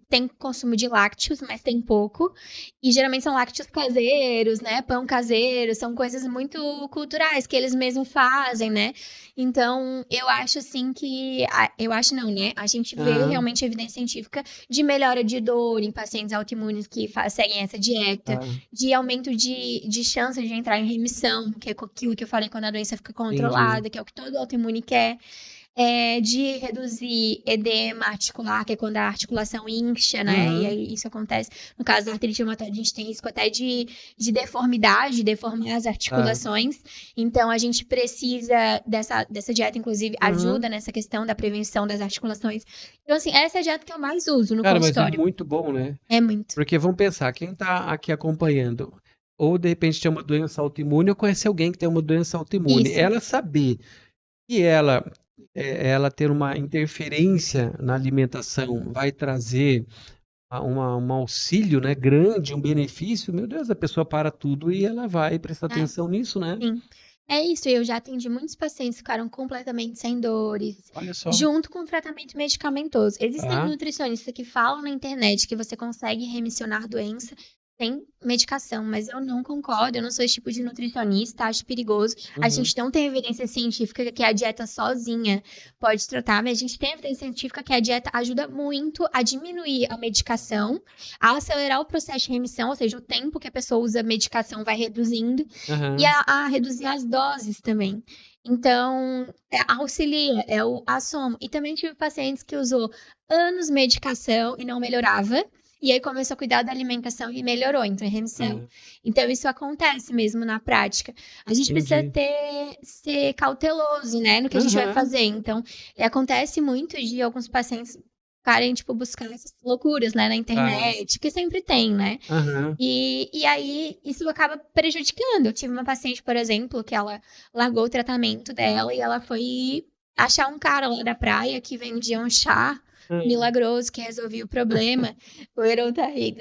têm consumo de lácteos, mas tem pouco. E geralmente são lácteos caseiros, né? Pão caseiro, são coisas muito culturais que eles mesmos fazem, né? Então, eu acho assim que. Eu acho não, né? A gente vê Aham. realmente evidência científica de melhora de dor em pacientes autoimunes que seguem essa dieta, Tá. de aumento de chance de entrar em remissão, que é aquilo que eu falei quando a doença fica Entendi. controlada, que é o que todo autoimune quer. De reduzir edema articular, que é quando a articulação incha, né? E aí isso acontece. No caso da artrite reumatoide, a gente tem risco até de deformidade, deformar as articulações. Então, a gente precisa dessa dieta, inclusive, ajuda nessa questão da prevenção das articulações. Então, assim, essa é a dieta que eu mais uso no Cara, mas é consultório. muito bom, né? É muito. Porque vamos pensar, quem tá aqui acompanhando, ou de repente tem uma doença autoimune, ou conhece alguém que tem uma doença autoimune, Isso. ela saber que ela ter uma interferência na alimentação vai trazer um auxílio, né, grande, um benefício, meu Deus, a pessoa para tudo e ela vai prestar É. atenção nisso, né? Sim. É isso, eu já atendi muitos pacientes que ficaram completamente sem dores, Olha só. junto com o tratamento medicamentoso. Existem Tá. nutricionistas que falam na internet que você consegue remissionar doença sem medicação, mas eu não concordo, eu não sou esse tipo de nutricionista, acho perigoso. A gente não tem evidência científica que a dieta sozinha pode tratar, mas a gente tem evidência científica que a dieta ajuda muito a diminuir a medicação, a acelerar o processo de remissão, ou seja, o tempo que a pessoa usa a medicação vai reduzindo, Aham. e a reduzir as doses também. Então, auxilia, a soma. E também tive pacientes que usou anos medicação e não melhorava. E aí começou a cuidar da alimentação e melhorou, entrou em remissão. Então, isso acontece mesmo na prática. A gente precisa ser cauteloso, né, no que a gente vai fazer. Então, acontece muito de alguns pacientes ficarem, tipo, buscar essas loucuras, né, na internet, que sempre tem, né? Aham. E aí, isso acaba prejudicando. Eu tive uma paciente, por exemplo, que ela largou o tratamento dela e ela foi achar um cara lá da praia que vendia um chá milagroso que resolvia o problema. O Heron tá rindo.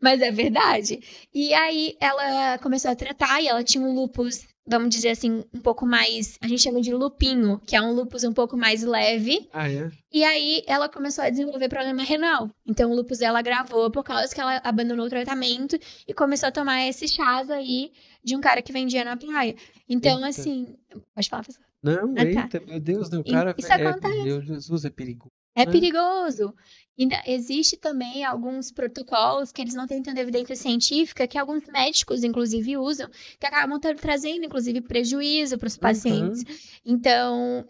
Mas é verdade. E aí ela começou a tratar e ela tinha um lúpus vamos dizer assim, um pouco mais, a gente chama de lupinho, que é um lúpus um pouco mais leve. Ah, é? E aí ela começou a desenvolver problema renal. Então o lúpus dela agravou por causa que ela abandonou o tratamento e começou a tomar esses chás aí de um cara que vendia na praia. Então, Eita. assim, pode falar, pessoal. Não, Ah, tá. eita, meu Deus, né? O cara Isso acontece. meu Jesus, é perigoso, É né? perigoso. Ainda existe também alguns protocolos que eles não têm tanta evidência científica, que alguns médicos, inclusive, usam, que acabam trazendo, inclusive, prejuízo para os pacientes. Uhum. Então,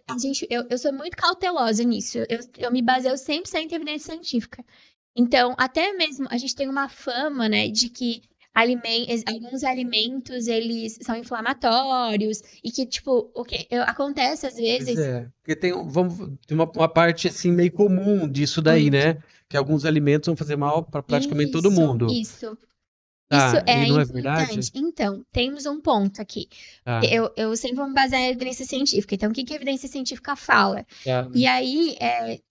eu sou muito cautelosa nisso. Eu me baseio 100% em evidência científica. Então, até mesmo, a gente tem uma fama, né, de que alguns alimentos, eles são inflamatórios e que, tipo, acontece às Pois vezes. é. Porque tem uma parte assim meio comum disso daí, Muito. né? Que alguns alimentos vão fazer mal para praticamente todo Isso, mundo. isso. Isso Tá, e é não é verdade? importante. Então, temos um ponto aqui. Tá, Eu sempre vou me basear em evidência científica. Então, o que que a evidência científica fala? tá, E aí,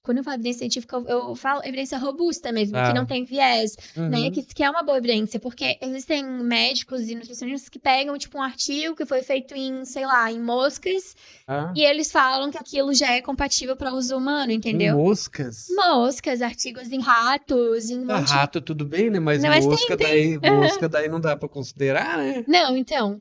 quando eu falo evidência científica, eu falo evidência robusta mesmo, que não tá. tem viés, né? Uhum. Que é uma boa evidência, porque existem médicos e nutricionistas que pegam, tipo, um artigo que foi feito em, sei lá, em moscas, Tá. e eles falam que aquilo já é compatível para uso humano, Em entendeu? moscas? Moscas, artigos em ratos, em um Ah, monte. rato tudo bem, né? Mas Não, mas tem, tem. mosca daí não dá pra considerar, né? Não, então.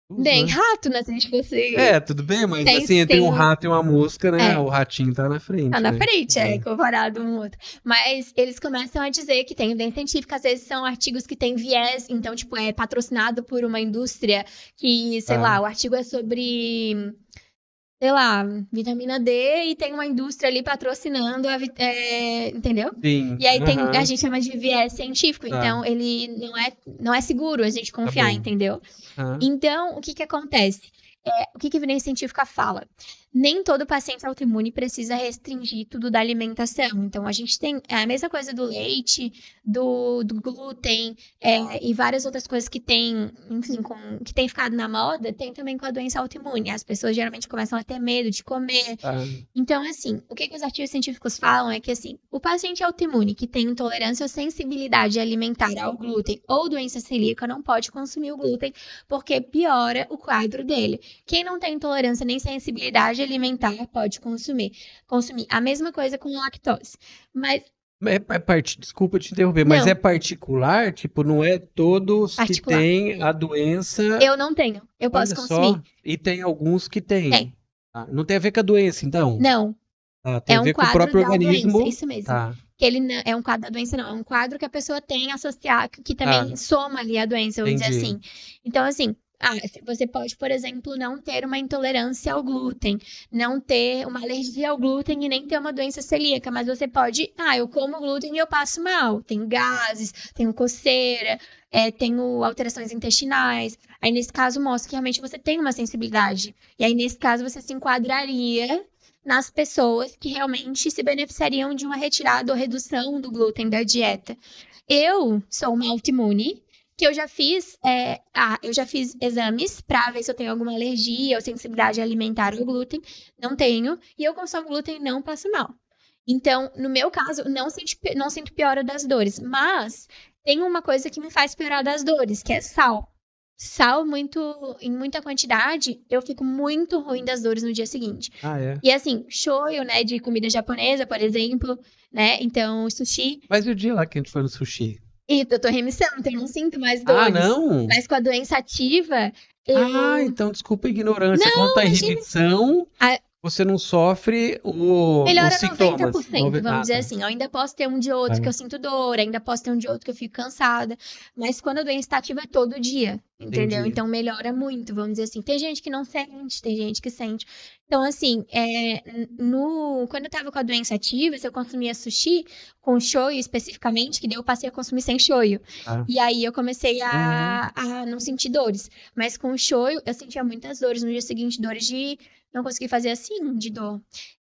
Nem Usa. rato, né? Se a gente fosse. É, tudo bem, mas Tem, assim, entre um tem. rato e uma mosca, né? É, O ratinho tá na tá frente, na né? frente, É. comparado um outro. Mas eles começam a dizer que tem evidência científica, às vezes são artigos que têm viés, então, tipo, é patrocinado por uma indústria que, sei lá, Tá. o artigo é sobre, sei lá, vitamina D e tem uma indústria ali patrocinando, entendeu? Sim. E aí a Aham. gente chama de viés científico, Tá. então ele não é seguro a gente Tá confiar, bom. entendeu? Aham. Então, o que que acontece? O que que a evidência científica fala? Nem todo paciente autoimune precisa restringir tudo da alimentação. Então, a gente tem a mesma coisa do leite, do glúten, e várias outras coisas que tem, enfim, que tem ficado na moda, tem também com a doença autoimune. As pessoas geralmente começam a ter medo de comer. Tá. Então, assim, o que que os artigos científicos falam é que, assim, o paciente autoimune que tem intolerância ou sensibilidade alimentar ao glúten ou doença celíaca não pode consumir o glúten porque piora o quadro dele. Quem não tem intolerância nem sensibilidade alimentar pode consumir. Consumir a mesma coisa com lactose. Mas, Desculpa te interromper, mas é não, particular? Tipo, não é todos que particular. têm a doença. Eu não tenho. Eu posso Olha só, consumir? e tem alguns que Tem. têm. Tá, não tem a ver com a doença, então. Não. Tá, tem É a um ver com o quadro próprio da doença, organismo. isso mesmo. Tá, Que ele não é um quadro da doença, não. É um quadro que a pessoa tem associado, que também tá, soma ali a doença, vamos dizer entendi. assim. Então, assim, você pode, por exemplo, não ter uma intolerância ao glúten, não ter uma alergia ao glúten e nem ter uma doença celíaca, mas você pode, eu como glúten e eu passo mal. Tenho gases, tenho coceira, tenho alterações intestinais. Aí, nesse caso, mostra que realmente você tem uma sensibilidade. E aí, nesse caso, você se enquadraria nas pessoas que realmente se beneficiariam de uma retirada ou redução do glúten da dieta. Eu sou uma autoimune, que eu já fiz exames para ver se eu tenho alguma alergia ou sensibilidade alimentar ao glúten. Não tenho, e eu consumo glúten e não passo mal. Então, no meu caso, não sinto piora das dores, mas tem uma coisa que me faz piorar das dores, que é sal. Sal em muita quantidade, eu fico muito ruim das dores no dia seguinte. Ah, é. E assim, shoyu, né, de comida japonesa, por exemplo, né? Então, sushi. Mas e o dia lá que a gente foi no sushi? E eu tô remissando, então eu não sinto mais Ah, dores. não? Mas com a doença ativa, Ah, eu. então desculpa a ignorância. Quanto Não, à imagina. inibição, você não sofre os Melhora sintomas. 90%, vamos Ah, dizer tá. assim. Eu ainda posso ter um dia ou outro que Tá. eu sinto dor, ainda posso ter um dia ou outro que eu fico cansada. Mas quando a doença está ativa é todo dia, entendeu? Entendi. Então melhora muito, vamos dizer assim. Tem gente que não sente, tem gente que sente. Então, assim, quando eu tava com a doença ativa, se eu consumia sushi, com shoyu especificamente, que daí eu passei a consumir sem shoyu. Tá. E aí eu comecei Uhum. a não sentir dores. Mas com o shoyu, eu sentia muitas dores. No dia seguinte, dores de não conseguir fazer assim, de dor.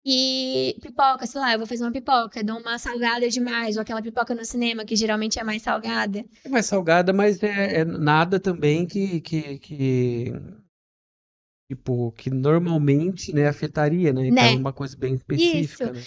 E pipoca, sei lá, eu vou fazer uma pipoca, dou uma salgada demais, ou aquela pipoca no cinema, que geralmente é mais salgada. É mais salgada, mas é nada também que tipo, que normalmente, né, afetaria, né? Então é Né? uma coisa bem Isso. específica, né?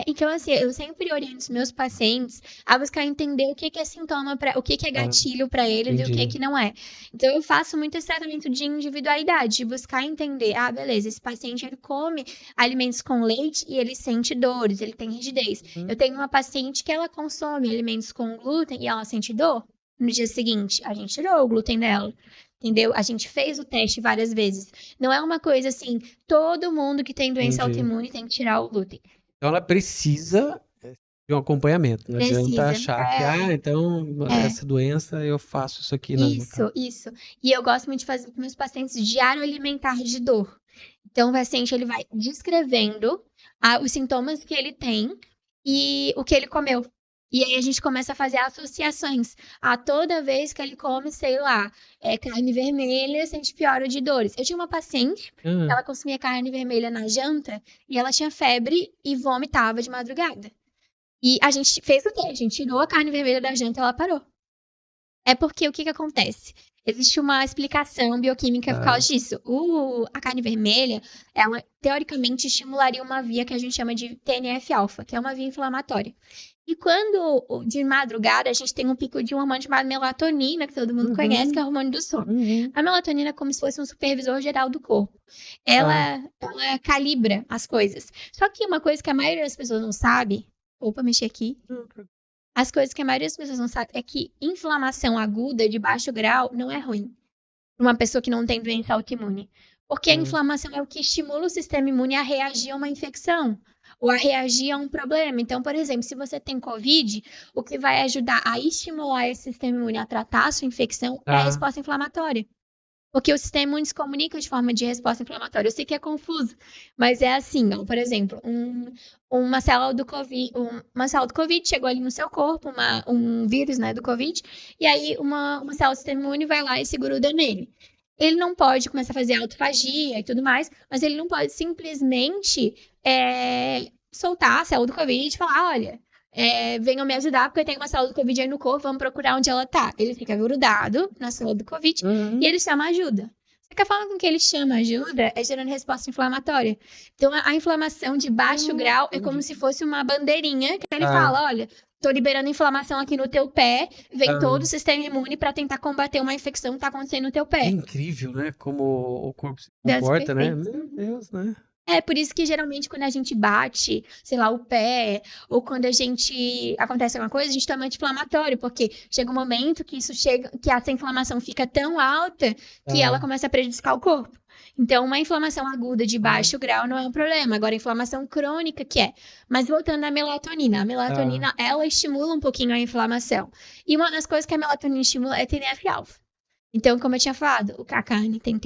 Então, assim, eu sempre oriento os meus pacientes a buscar entender o que que é sintoma para, o que que é Ah, gatilho para eles e o entendi. que não é. Então, eu faço muito esse tratamento de individualidade, de buscar entender, beleza, esse paciente ele come alimentos com leite e ele sente dores, ele tem rigidez. Eu Uhum. tenho uma paciente que ela consome alimentos com glúten e ela sente dor. No dia seguinte, a gente tirou o glúten dela. Entendeu? A gente fez o teste várias vezes. Não é uma coisa assim, todo mundo que tem doença Entendi. autoimune tem que tirar o glúten. Então ela precisa de um acompanhamento. Não adianta Precisa. achar que, então, É. essa doença eu faço isso aqui. Não, não tá. Isso. E eu gosto muito de fazer com meus pacientes diário alimentar de dor. Então, o paciente ele vai descrevendo os sintomas que ele tem e o que ele comeu. E aí a gente começa a fazer associações. Toda vez que ele come, sei lá, carne vermelha, sente piora de dores. Eu tinha uma paciente, Ah, ela consumia carne vermelha na janta e ela tinha febre e vomitava de madrugada. E a gente fez o teste, a gente tirou a carne vermelha da janta e ela parou. É porque o que que acontece? Existe uma explicação bioquímica por tá. causa disso. A carne vermelha, ela teoricamente estimularia uma via que a gente chama de TNF-alfa, que é uma via inflamatória. E quando de madrugada a gente tem um pico de um hormônio chamado melatonina, que todo mundo conhece, que é Uhum, o hormônio do sono. uhum, A melatonina é como se fosse um supervisor geral do corpo. tá. Ela calibra as coisas. Só que uma coisa que a maioria das pessoas não sabe, opa, mexi aqui. As coisas que a maioria das pessoas não sabe é que inflamação aguda de baixo grau não é ruim para uma pessoa que não tem doença autoimune. Porque a Hum, inflamação é o que estimula o sistema imune a reagir a uma infecção ou a reagir a um problema. Então, por exemplo, se você tem Covid, o que vai ajudar a estimular esse sistema imune a tratar a sua infecção é a tá. resposta inflamatória. Porque o sistema imune se comunica de forma de resposta inflamatória. Eu sei que é confuso, mas é assim, ó, por exemplo, uma célula do COVID, uma célula do COVID chegou ali no seu corpo, um vírus, né, do COVID, e aí uma célula do sistema imune vai lá e se gruda nele. Ele não pode começar a fazer autofagia e tudo mais, mas ele não pode simplesmente soltar a célula do COVID e falar, olha, venham me ajudar porque eu tenho uma célula do Covid aí no corpo, vamos procurar onde ela tá. Ele fica grudado na célula do Covid e Uhum, ele chama ajuda. Só que a forma com que ele chama ajuda é gerando resposta inflamatória. Então, a inflamação de baixo grau é como entendi. se fosse uma bandeirinha que ele Tá, fala, olha, tô liberando inflamação aqui no teu pé, vem todo o tá. sistema imune para tentar combater uma infecção que tá acontecendo no teu É pé. incrível, né? Como o corpo se Deus comporta, né? perfeito. Meu Deus, né? É por isso que geralmente quando a gente bate, sei lá, o pé, ou quando a gente acontece alguma coisa, a gente toma anti-inflamatório, porque chega um momento que que essa inflamação fica tão alta que ela Tá. começa a prejudicar o corpo. Então, uma inflamação aguda de Uhum, baixo grau não é um problema. Agora, a inflamação crônica que é. Mas voltando à melatonina, a tá. melatonina, ela estimula um pouquinho a inflamação. E uma das coisas que a melatonina estimula é TNF-alfa. Então, como eu tinha falado, a carne tem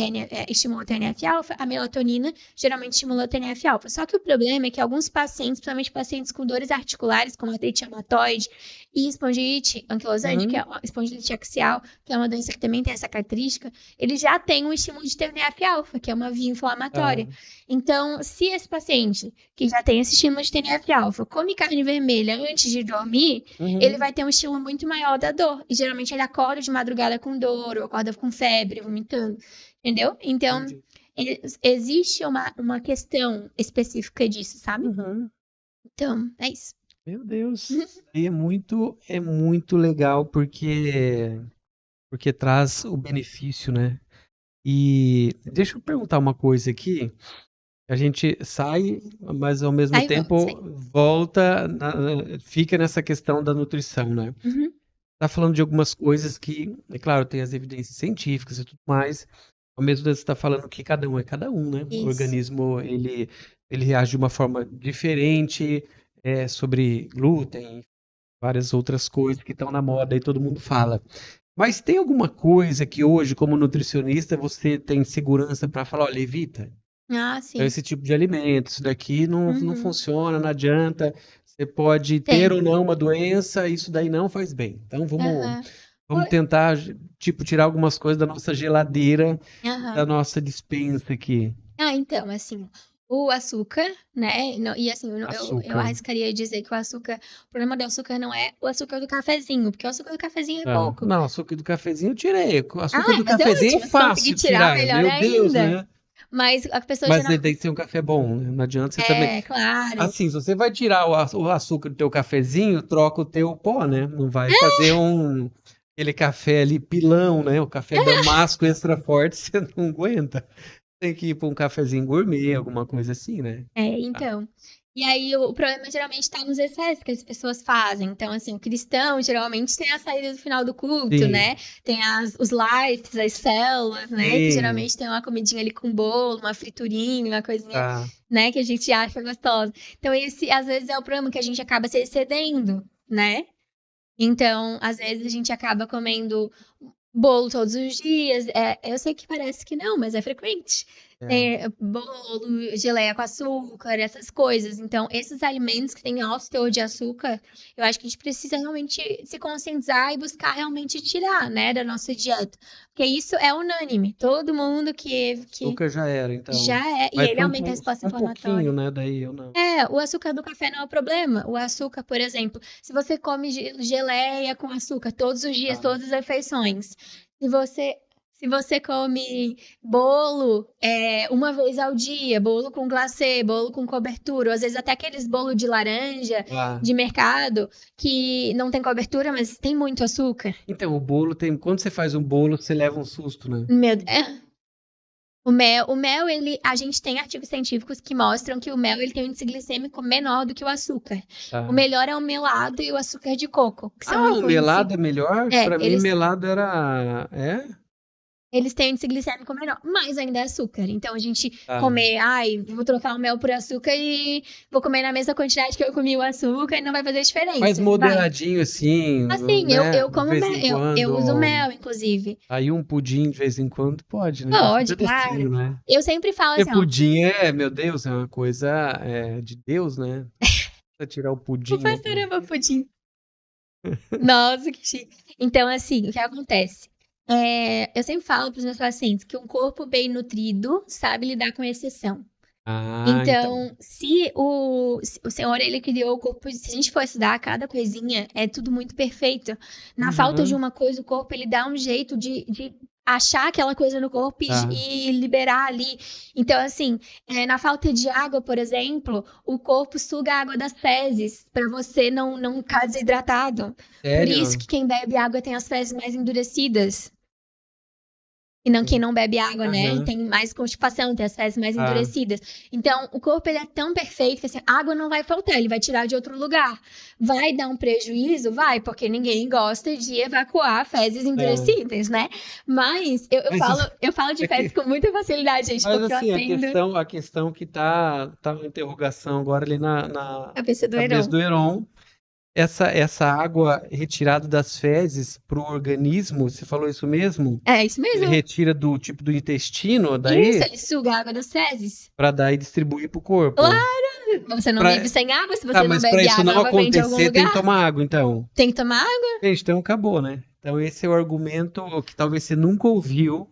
estimula o TNF-alfa, a melatonina geralmente estimula o TNF-alfa. Só que o problema é que alguns pacientes, principalmente pacientes com dores articulares, como artrite reumatoide e espondilite anquilosante, que é Uhum, a espondilite axial, que é uma doença que também tem essa característica, eles já têm um estímulo de TNF-alfa, que é uma via inflamatória. tá. Então, se esse paciente que já tem esse estímulo de TNF-alfa come carne vermelha antes de dormir, ele Uhum, vai ter um estímulo muito maior da dor. E geralmente ele acorda de madrugada com dor, ou acorda com febre, vomitando. Entendeu? Então, entendi. existe uma questão específica disso, sabe? Uhum. Então, é isso. Meu Deus. E é muito legal porque traz o benefício, né? E deixa eu perguntar uma coisa aqui. A gente sai, mas ao mesmo Aí volta, isso aí. tempo volta, fica nessa questão da nutrição, né? Uhum. Tá falando de algumas coisas que, é claro, tem as evidências científicas e tudo mais. Ao mesmo tempo você está falando que cada um é cada um, né? O Isso. organismo ele reage de uma forma diferente, sobre glúten, várias outras coisas que estão na moda e todo mundo fala. Mas tem alguma coisa que hoje, como nutricionista, você tem segurança para falar, olha, evita Sim. esse tipo de alimento, isso daqui não Uhum. funciona, não adianta. Você pode ter Tem. ou não uma doença, isso daí não faz bem. Então Aham. vamos tentar, tipo, tirar algumas coisas da nossa geladeira, da Aham. nossa despensa aqui. Então, assim, o açúcar, né? E assim, eu Açúcar. arriscaria dizer que o problema do açúcar não é o açúcar do cafezinho, porque o açúcar do cafezinho é Tá. pouco. Não, açúcar do cafezinho eu tirei. O açúcar do Mas é cafezinho é ótimo, se conseguir fácil tirar, tirar, melhor meu Deus, ainda. né? Mas a pessoa Mas geralmente. tem que ser um café bom, né? Não adianta você também. É, claro. Assim, se você vai tirar o açúcar do teu cafezinho, troca o teu pó, né? Não vai fazer aquele café ali pilão, né? O café damasco extra forte, você não aguenta. Tem que ir para um cafezinho gourmet, alguma coisa assim, né? Então. E aí o problema geralmente está nos excessos que as pessoas fazem. Então, assim, o cristão geralmente tem a saída do final do culto, Sim, né? Tem os lights, as células, né? Que sim, geralmente tem uma comidinha ali com bolo, uma friturinha, uma coisinha, tá. né? Que a gente acha gostosa. Então, esse às vezes é o problema que a gente acaba se excedendo, né? Então, às vezes a gente acaba comendo bolo todos os dias. Eu sei que parece que não, mas é frequente. É. Bolo, geleia com açúcar, essas coisas. Então, esses alimentos que têm alto teor de açúcar, eu acho que a gente precisa realmente se conscientizar e buscar realmente tirar, né, da nossa dieta. Porque isso é unânime. Todo mundo que Açúcar já era, então. já é. E Mas ele aumenta a resposta um pouquinho, inflamatória. né? Daí eu não. O açúcar do café não é o problema. O açúcar, por exemplo, se você come geleia com açúcar todos os dias, Tá. todas as refeições, se você, se você come bolo uma vez ao dia, bolo com glacê, bolo com cobertura, ou às vezes até aqueles bolos de laranja Ah, de mercado que não tem cobertura, mas tem muito açúcar. então, o bolo tem. Quando você faz um bolo, você leva um susto, né? Meu, a gente tem artigos científicos que mostram que o mel ele tem um índice glicêmico menor do que o açúcar. O Tá. melhor é o melado e o açúcar de coco, que são Ah, o com índice. melado é melhor? É, Pra mim, melado era. É? eles têm índice glicêmico menor, mas ainda é açúcar. Então a gente Tá. comer, vou trocar o mel por açúcar e vou comer na mesma quantidade que eu comi o açúcar e não vai fazer Mas diferença. Vai. moderadinho assim, Assim, né? eu De como vez mel, em eu uso quando. mel, inclusive. Aí um pudim de vez em quando pode, né? Tá Pode, super claro. docinho, né? Eu sempre falo Porque assim, ó, pudim meu Deus, é uma coisa de Deus, né? Pra tirar o o pudim, né? pastor ama pudim. Nossa, que chique. Então, assim, o que acontece? Eu sempre falo para os meus pacientes que um corpo bem nutrido sabe lidar com exceção. Ah, então. Então, se o Senhor ele criou o corpo, se a gente for estudar cada coisinha, é tudo muito perfeito. Na falta de Uhum, uma coisa, o corpo ele dá um jeito de achar aquela coisa no corpo tá. e liberar ali. Então, assim, na falta de água, por exemplo, o corpo suga a água das fezes para você não ficar desidratado. Por isso Sério? que quem bebe água tem as fezes mais endurecidas. E não quem não bebe água, né? Aham, Tem mais constipação, tem as fezes mais tá. endurecidas. Então, o corpo ele é tão perfeito que assim, a água não vai faltar, ele vai tirar de outro lugar. Vai dar um prejuízo? Vai, porque ninguém gosta de evacuar fezes É. endurecidas, né? Mas eu Mas, falo, eu falo de é fezes que, com muita facilidade, gente, mas porque eu assim, atendo a questão que tá uma interrogação agora ali na a cabeça do cabeça Heron. do Heron, essa água retirada das fezes pro organismo, você falou isso mesmo? É isso Ele mesmo. retira do tipo do intestino, Isso, daí, ele suga a água das fezes. para daí distribuir pro corpo. Claro! Você não vive Pra, sem água, se tá, você não mas para bebe isso água, não ela vem de algum acontecer, tem que lugar. tomar água, então. Tem que tomar água. Gente, então acabou, né? Então esse é o argumento que talvez você nunca ouviu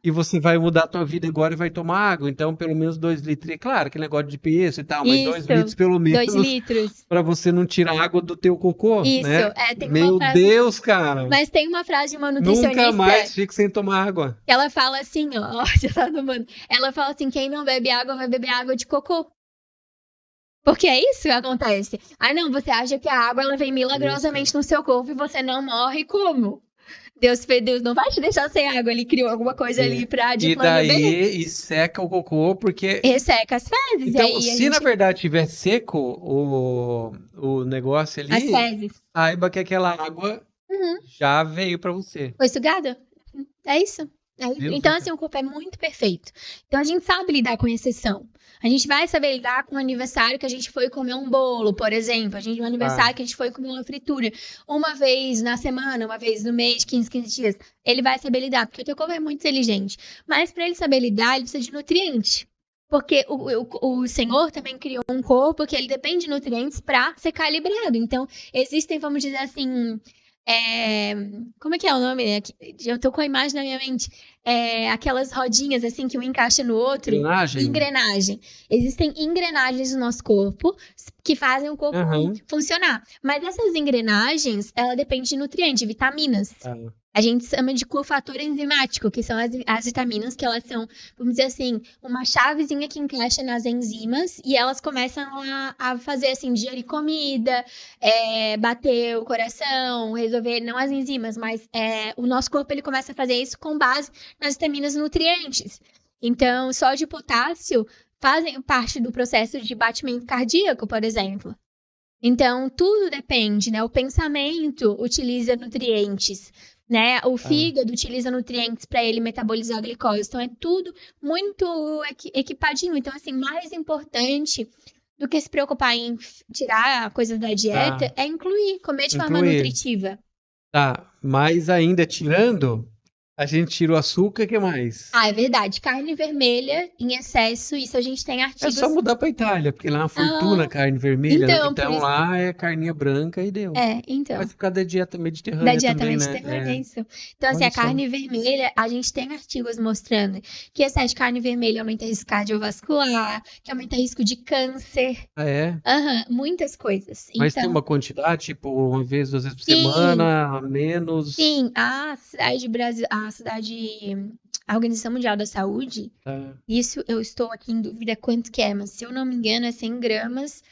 e você vai mudar a tua vida agora e vai tomar água. Então, pelo menos 2 litros. Claro, aquele negócio de peso e tal, mas 2 litros Isso, pelo 2 litros. para você não tirar água do teu cocô, Isso, né? tem uma Meu frase, Deus, cara! mas tem uma frase de uma Nunca nutricionista mais fique sem tomar água. que ela fala assim, ó, já tá tomando. Ela fala assim, quem não bebe água vai beber água de cocô. Porque é isso que acontece. Ah, não, você acha que a água ela vem Isso. milagrosamente no seu corpo e você não morre como? Deus não vai te deixar sem água, ele criou alguma coisa ali de E plano B. daí, e seca o cocô, porque. Resseca as fezes, e Então, aí a se na gente. verdade tiver seco o negócio As ali, fezes. saiba que aquela água Uhum. já veio para você. Foi sugada? É isso. Deus do Então, céu. assim, o corpo é muito perfeito. Então, a gente sabe lidar com exceção. A gente vai saber lidar com o aniversário que a gente foi comer um bolo, por exemplo. Um Tá. aniversário que a gente foi comer uma fritura. Uma vez na semana, uma vez no mês, 15 dias. Ele vai saber lidar, porque o teu corpo é muito inteligente. Mas para ele saber lidar, ele precisa de nutrientes. Porque o Senhor também criou um corpo que ele depende de nutrientes para ser calibrado. Então, existem, vamos dizer assim, como é que é o nome? Eu tô com a imagem na minha mente. aquelas rodinhas assim que um encaixa no outro. Engrenagem? Engrenagem. Existem engrenagens no nosso corpo que fazem o corpo Aham. funcionar. Mas essas engrenagens, ela depende de nutrientes, de vitaminas. Tá. A gente chama de cofator enzimático, que são as vitaminas que elas são, vamos dizer assim, uma chavezinha que encaixa nas enzimas e elas começam a fazer assim, digerir comida, bater o coração, resolver, não as enzimas, mas o nosso corpo ele começa a fazer isso com base nas vitaminas e nutrientes. Então, sódio e potássio fazem parte do processo de batimento cardíaco, por exemplo. Então, tudo depende, né? O pensamento utiliza nutrientes, né? O fígado utiliza nutrientes para ele metabolizar a glicose. Então, é tudo muito equipadinho. Então, assim, mais importante do que se preocupar em tirar coisas da dieta é incluir, comer de forma nutritiva. Tá, mas ainda tirando, a gente tira o açúcar, o que mais? É verdade. Carne vermelha em excesso, isso a gente tem É artigos. só mudar pra Itália, porque lá é uma fortuna carne vermelha, né? Então, por Então isso- lá é carninha branca e deu. então. Mas por causa da dieta mediterrânea Da dieta também, né? mediterrânea, isso. Então, assim, Olha a só. carne vermelha, a gente tem artigos mostrando que excesso de carne vermelha aumenta risco cardiovascular, que aumenta risco de câncer. Ah, é? Muitas coisas. Mas tem Então, uma quantidade, tipo, uma vez, 2 vezes por Sim. semana, menos. sim, a Organização Mundial da Saúde, Tá, isso eu estou aqui em dúvida quanto que é, mas se eu não me engano é 100 gramas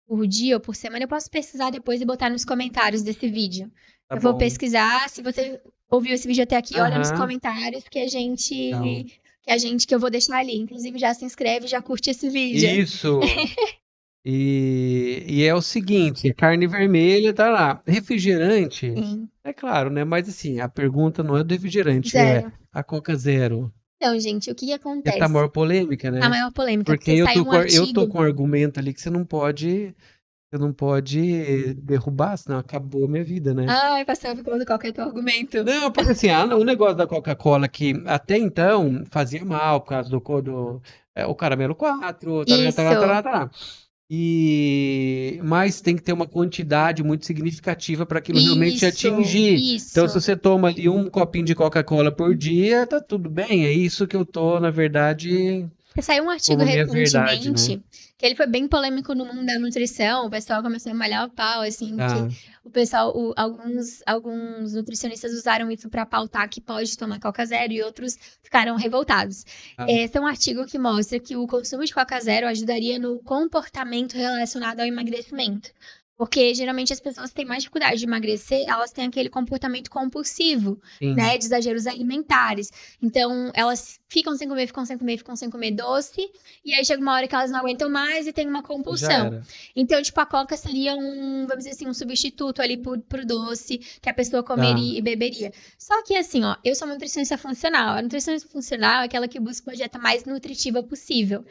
por dia ou por semana. Eu posso pesquisar depois e botar nos comentários desse vídeo. tá Eu vou bom. pesquisar. Se você ouviu esse vídeo até aqui, olha nos Aham. comentários que Então. que eu vou deixar ali. Inclusive, já se inscreve, já curte esse vídeo. Isso. E é o seguinte, carne vermelha tá lá. Refrigerante, Sim, é claro, né? Mas assim, a pergunta não é do refrigerante, zero. é a Coca Zero. Então, gente, o que Que tá a acontece? maior polêmica, A né? maior polêmica, Porque porque eu saiu tô um eu tô artigo. com um argumento ali que você não pode derrubar, senão acabou a minha vida, né? Ai, pastor, ficou qual que é teu argumento? Não, porque assim, o negócio da Coca-Cola que até então fazia mal por causa o caramelo 4, tarará, tarará, Isso. tarará, tarará. Mas tem que ter uma quantidade muito significativa para aquilo realmente atingir. Então, se Isso. você toma ali um copinho de Coca-Cola por dia, tá tudo bem. É isso que eu tô, na verdade, Saiu um artigo como minha verdade, né? recentemente que ele foi bem polêmico no mundo da nutrição. O pessoal começou a malhar o pau, assim, Tá. que o pessoal, alguns nutricionistas usaram isso para pautar que pode tomar Coca Zero e outros ficaram revoltados. Ah. Esse é um artigo que mostra que o consumo de Coca Zero ajudaria no comportamento relacionado ao emagrecimento. Porque geralmente as pessoas que têm mais dificuldade de emagrecer, elas têm aquele comportamento compulsivo, Sim. né, de exageros alimentares. Então, elas ficam sem comer doce, e aí chega uma hora que elas não aguentam mais e tem uma Já compulsão. era. Então, tipo, a Coca seria vamos dizer assim, um substituto ali pro doce que a pessoa comeria e beberia. Só que assim, ó, eu sou uma nutricionista funcional. A nutricionista funcional é aquela que busca uma dieta mais nutritiva possível.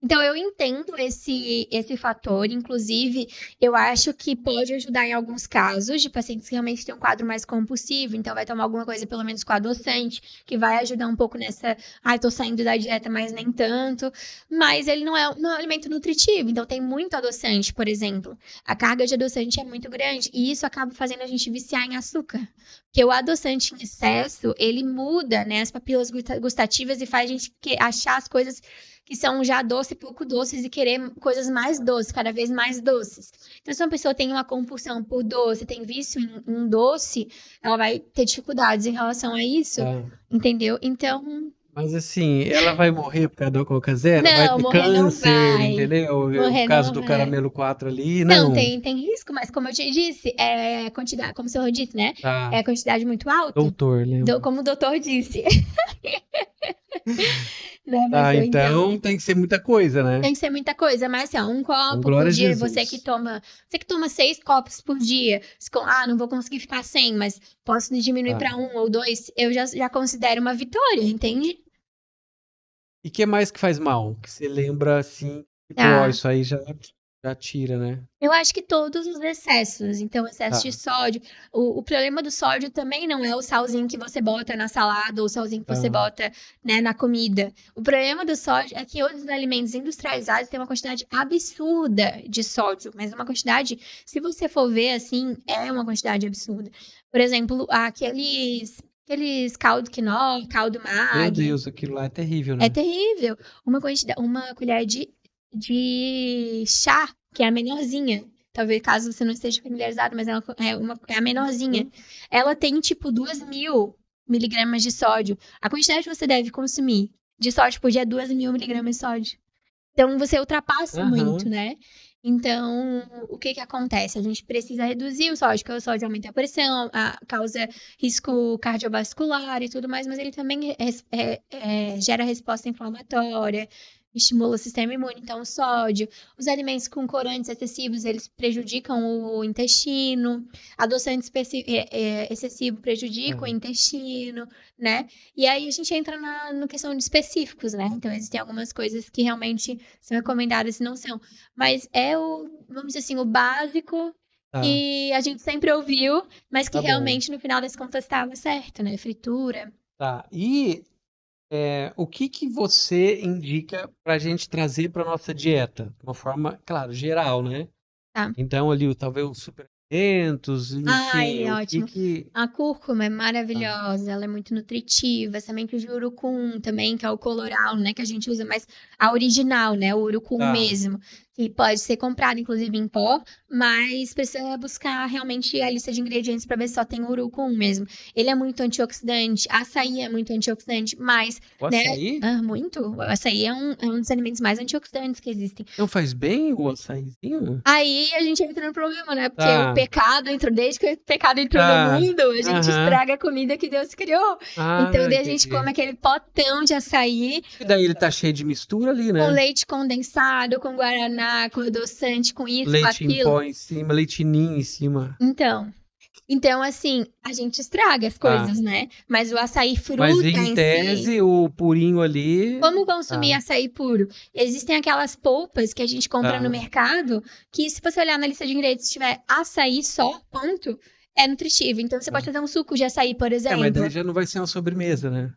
Então, eu entendo esse fator, inclusive, eu acho que pode ajudar em alguns casos de pacientes que realmente têm um quadro mais compulsivo, então vai tomar alguma coisa, pelo menos com adoçante, que vai ajudar um pouco nessa, tô saindo da dieta, mas nem tanto, mas ele não é um alimento nutritivo, então tem muito adoçante, por exemplo. A carga de adoçante é muito grande, e isso acaba fazendo a gente viciar em açúcar, porque o adoçante em excesso, ele muda, né, as papilas gustativas e faz a gente achar as coisas que são já doces, pouco doces, e querer coisas mais doces, cada vez mais doces. Então, se uma pessoa tem uma compulsão por doce, tem vício em doce, ela vai ter dificuldades em relação a isso, entendeu? Então... Mas assim, ela vai morrer por causa da Coca Zero? Vai Não, ter morrer não câncer, vai. entendeu? Morrer O caso não do vai. caramelo 4 ali, Não, não. tem risco, mas como eu te disse, é quantidade, como o senhor disse, né? Tá. É quantidade muito alta. Doutor, lembra? Como o doutor disse. Né, Tá, mas então tem que ser muita coisa, né? tem que ser muita coisa, mas assim, ó, um copo glória por a dia, Jesus. você que toma 6 copos por dia, não vou conseguir ficar sem, mas posso diminuir para 1 ou 2, eu já considero uma vitória, entende? E o que mais que faz mal? Que você lembra assim, tipo, isso aí já tira, né? Eu acho que todos os excessos, então excesso de sódio. O problema do sódio também não é o salzinho que você bota na salada ou o salzinho que você bota, né, na comida. O problema do sódio é que outros alimentos industrializados têm uma quantidade absurda de sódio, mas uma quantidade, se você for ver assim, é uma quantidade absurda. Por exemplo, aqueles aqueles caldo quinó, caldo Meu mag. Deus, aquilo lá é terrível, É né? terrível. Uma colher de chá, que é a menorzinha. Talvez caso você não esteja familiarizado, mas ela é a menorzinha. Hum. Ela tem tipo 2.000 miligramas de sódio. A quantidade que você deve consumir de sódio por dia é 2.000 miligramas de sódio. Então você ultrapassa muito, Aham. né? Então, o que que acontece? A gente precisa reduzir o sódio, porque o sódio aumenta a pressão, causa risco cardiovascular e tudo mais, mas ele também gera resposta inflamatória, estimula o sistema imune. Então, o sódio, os alimentos com corantes excessivos, eles prejudicam o intestino, adoçante excessivo prejudica o É. intestino, né? E aí a gente entra na questão de específicos, né? Então, existem algumas coisas que realmente são recomendadas e não são. Mas é vamos dizer assim, o básico Tá, que a gente sempre ouviu, mas que tá bom. realmente no final das contas estava certo, né? Fritura. Tá. E o que que você indica para a gente trazer para nossa dieta? De uma forma, claro, geral, né? Tá. Então, ali, talvez os suplementos, enfim, Ai, o que ótimo. que. A cúrcuma é Tá, maravilhosa, ela é muito nutritiva. Semente de urucum também, que é o colorau, né, que a gente usa, mas a original, né, o urucum tá, mesmo, que pode ser comprado inclusive em pó, mas precisa buscar realmente a lista de ingredientes para ver se só tem urucum mesmo. Ele é muito antioxidante, açaí é muito antioxidante, mas, o né, açaí? muito. O açaí é um dos alimentos mais antioxidantes que existem. Não faz bem o açaizinho? Aí a gente entra no problema, né? Porque o Tá, pecado entrou, desde que o pecado entrou no tá, mundo, a gente aham. estraga a comida que Deus criou. Então, Ah, daí a gente come entendi. aquele potão de açaí E daí ele tá cheio de mistura ali, com né? leite condensado, com guaraná, com adoçante, com isso, com Leite em aquilo. pó em cima, leite ninho em cima. Então, então, assim, a gente estraga as Tá. coisas, né? Mas o açaí Mas fruta em em si. tese, o purinho ali. Como consumir Tá, açaí puro? Existem aquelas polpas que a gente compra no tá. mercado, que se você olhar na lista de ingredientes e tiver açaí só, ponto, é nutritivo. Então você pode Tá. fazer um suco de açaí, por Mas daí exemplo. já não vai ser uma sobremesa, né?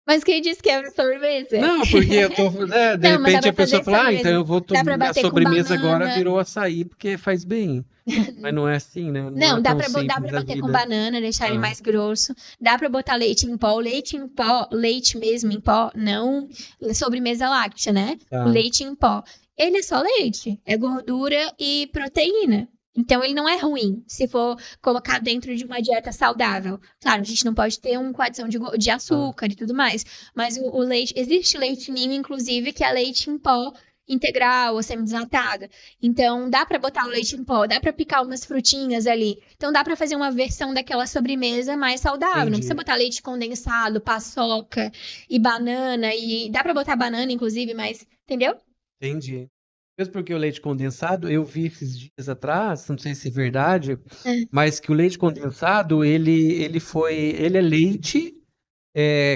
Mas quem disse que é uma sobremesa? Não, porque eu tô, né, de Não, mas dá repente a pra pessoa fazer fala, então sobremesa. eu vou Dá pra minha bater com sobremesa agora banana. virou açaí porque faz bem. Mas não é assim, né? Não é Não, dá tão pra simples a bater com vida. banana, deixar ele Ah, mais grosso. Dá pra botar leite em pó. O leite em pó, leite mesmo em pó, não sobremesa láctea, né? O tá. leite em pó. Ele é só leite, é gordura e proteína. Então ele não é ruim se for colocar dentro de uma dieta saudável. Claro, a gente não pode ter com adição de Tá. açúcar e tudo mais. Mas o leite, existe leite ninho, inclusive, que é leite em pó integral ou semi-desnatado. Então, dá pra botar o leite em pó, dá pra picar umas frutinhas ali. Então, dá pra fazer uma versão daquela sobremesa mais saudável. Não precisa Entendi. botar leite condensado, paçoca e banana. E dá pra botar banana, inclusive, mas. Entendeu? Entendi. Mesmo porque o leite condensado, eu vi esses dias atrás, não sei se é verdade, É. mas que o leite condensado, ele é leite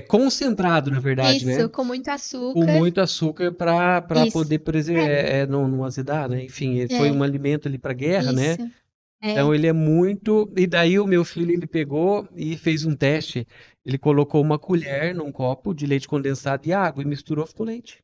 concentrado, na verdade, Isso, né? com muito Com açúcar. muito açúcar para Isso. poder, por exemplo, não azedar, né? Enfim, ele foi É, um alimento ali para guerra, né? isso. É. Então ele é muito. E daí o meu filho ele pegou e fez um teste. Ele colocou uma colher num copo de leite condensado e água e misturou, ficou leite.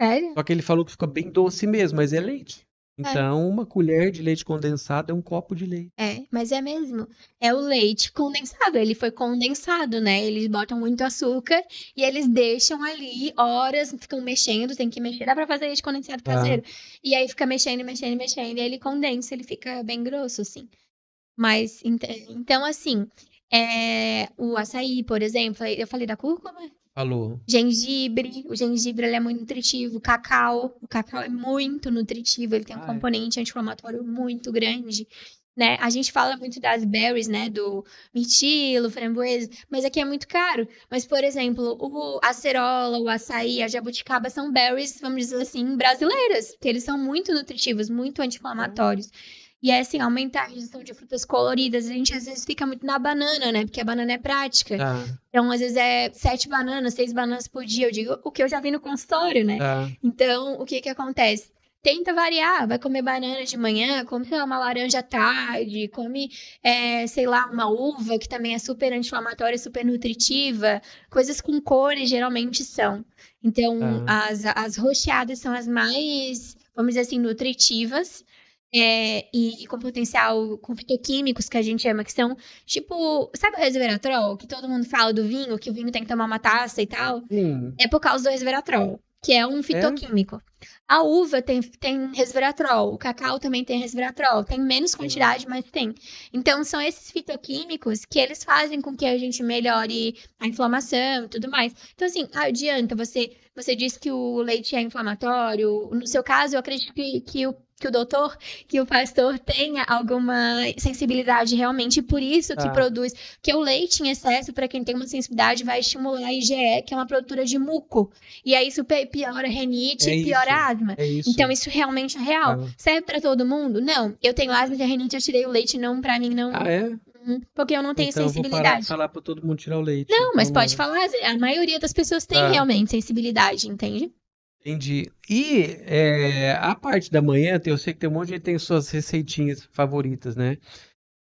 Sério? Só que ele falou que fica bem doce mesmo, mas é leite. É. Então, uma colher de leite condensado é um copo de leite. Mas é mesmo. É o leite condensado. Ele foi condensado, né? Eles botam muito açúcar e eles deixam ali horas, ficam mexendo, tem que mexer. Dá pra fazer leite condensado Tá. caseiro. E aí fica mexendo, mexendo, mexendo. E aí ele condensa, ele fica bem grosso, assim. Mas, então, assim, o açaí, por exemplo, eu falei da cúrcuma? Falou. Gengibre, o gengibre ele é muito nutritivo, o cacau é muito nutritivo, ele tem um Ah, é. componente anti-inflamatório muito grande, né? A gente fala muito das berries, né, do mirtilo, framboesa, mas aqui é muito caro. Mas, por exemplo, a acerola, o açaí, a jabuticaba são berries, vamos dizer assim, brasileiras, porque eles são muito nutritivos, muito anti-inflamatórios. E é assim, aumentar a ingestão de frutas coloridas. A gente às vezes fica muito na banana, né? Porque a banana é prática. Tá, Então, às vezes é 7 bananas, 6 bananas por dia. Eu digo o que eu já vi no consultório, né? tá. Então, o que que acontece? Tenta variar, vai comer banana de manhã, come, sei lá, uma laranja à tarde, come, sei lá, uma uva, que também é super anti-inflamatória, super nutritiva. Coisas com cores geralmente são. Então, Tá. as roxeadas são as mais, vamos dizer assim, nutritivas. e com potencial, com fitoquímicos que a gente chama, que são tipo, sabe o resveratrol? Que todo mundo fala do vinho, que o vinho tem que tomar uma taça e tal. Sim. É por causa do resveratrol, que é um É? fitoquímico. A uva tem resveratrol, o cacau também tem resveratrol, tem menos quantidade, mas tem. Então, são esses fitoquímicos que eles fazem com que a gente melhore a inflamação e tudo mais. Então, assim, adianta, você disse que o leite é inflamatório. No seu caso, eu acredito que o doutor, que o pastor tenha alguma sensibilidade realmente, e por isso que Tá. produz. Porque o leite em excesso, para quem tem uma sensibilidade, vai estimular a IgE, que é uma produtora de muco. E aí isso piora a rinite É e piora isso. a asma. É Então isso. isso realmente é real. Tá. Serve para todo mundo? Não. Eu tenho asma e a rinite, eu tirei o leite, não, para mim Ah, não. é? Porque eu não tenho Então eu vou parar de sensibilidade. falar pra todo mundo tirar o leite. Não, mas Então pode não. falar, a maioria das pessoas tem Tá. realmente sensibilidade, entende? Entendi. E a parte da manhã, eu sei que tem um monte de gente que tem suas receitinhas favoritas, né?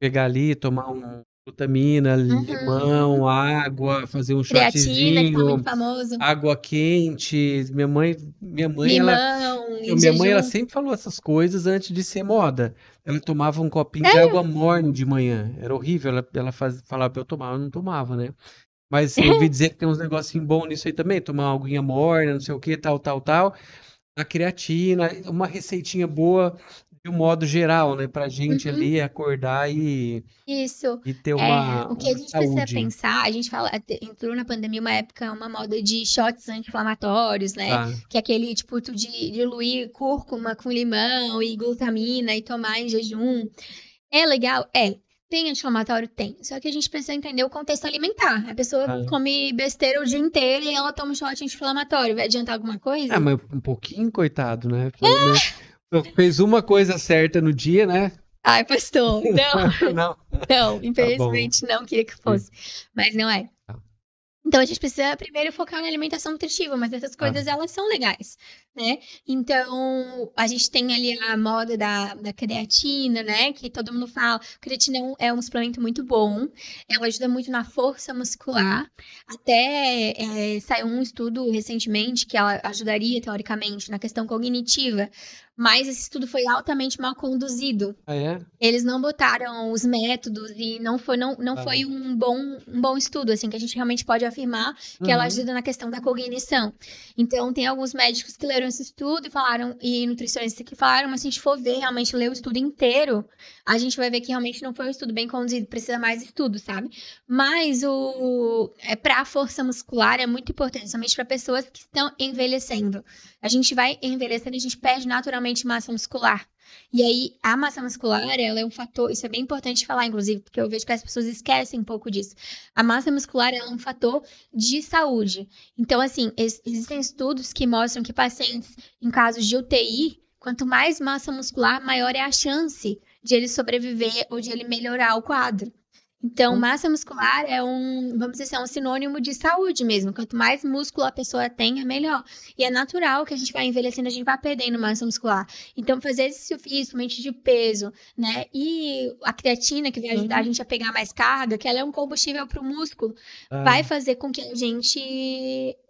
Pegar ali, tomar um vitamina, Uhum. limão, água, fazer um Creatina, que tá muito shotzinho, famoso. água quente. Limão, em Minha mãe, ela jejum. sempre falou essas coisas antes de ser moda. Ela tomava um copinho de Sério? água morna de manhã. Era horrível. Falava pra eu tomar, eu não tomava, né? Mas eu ouvi dizer que tem uns negocinhos bons nisso aí também. Tomar uma aguinha morna, não sei o que, tal, tal, tal. A creatina, uma receitinha boa de um modo geral, né? Pra gente Uhum. ali acordar Isso. e ter O que a uma gente precisa saúde. pensar, a gente fala, entrou na pandemia uma época, uma moda de shots anti-inflamatórios, né? Tá? Que é aquele tipo de diluir cúrcuma com limão e glutamina e tomar em jejum. É legal? É. Tem anti-inflamatório? Tem. Só que a gente precisa entender o contexto alimentar. A pessoa Tá. come besteira o dia inteiro e ela toma um shot anti-inflamatório. Vai adiantar alguma Ah, coisa? mas um pouquinho, coitado, né? Pelo menos fez uma coisa certa no dia, né? Ai, pastor, não, Não, não, tá bom. infelizmente não queria que fosse. Mas não é. Tá, Então a gente precisa primeiro focar na alimentação nutritiva, mas essas tá. coisas elas são legais, né? Então a gente tem ali a moda da creatina, né? Que todo mundo fala. Creatina é um suplemento muito bom, ela ajuda muito na força muscular. Até saiu um estudo recentemente que ela ajudaria, teoricamente, na questão cognitiva, mas esse estudo foi altamente mal conduzido. Ah, é? Eles não botaram os métodos e não Tá. foi um bom estudo, assim, que a gente realmente pode afirmar que ela Uhum. ajuda na questão da cognição. Então, tem alguns médicos que leram esse estudo e falaram, e nutricionistas que falaram, mas se a gente for ver, realmente ler o estudo inteiro, a gente vai ver que realmente não foi um estudo bem conduzido, precisa mais estudo, sabe? Mas para a força muscular é muito importante, somente para pessoas que estão envelhecendo. A gente vai envelhecendo e a gente perde naturalmente massa muscular. E aí, a massa muscular, ela é um fator, isso é bem importante falar, inclusive, porque eu vejo que as pessoas esquecem um pouco disso. A massa muscular, ela é um fator de saúde. Então, assim, existem estudos que mostram que pacientes em casos de UTI, quanto mais massa muscular, maior é a chance de ele sobreviver ou de ele melhorar o quadro. Então, Então, massa muscular vamos dizer assim, é um sinônimo de saúde mesmo. Quanto mais músculo a pessoa tem, é melhor. E é natural que a gente vai envelhecendo, a gente vai perdendo massa muscular. Então, fazer exercício físico, mente de peso, né? E a creatina, que vai ajudar a uhum. gente a pegar mais carga, que ela é um combustível para o músculo, vai Tá. fazer com que a gente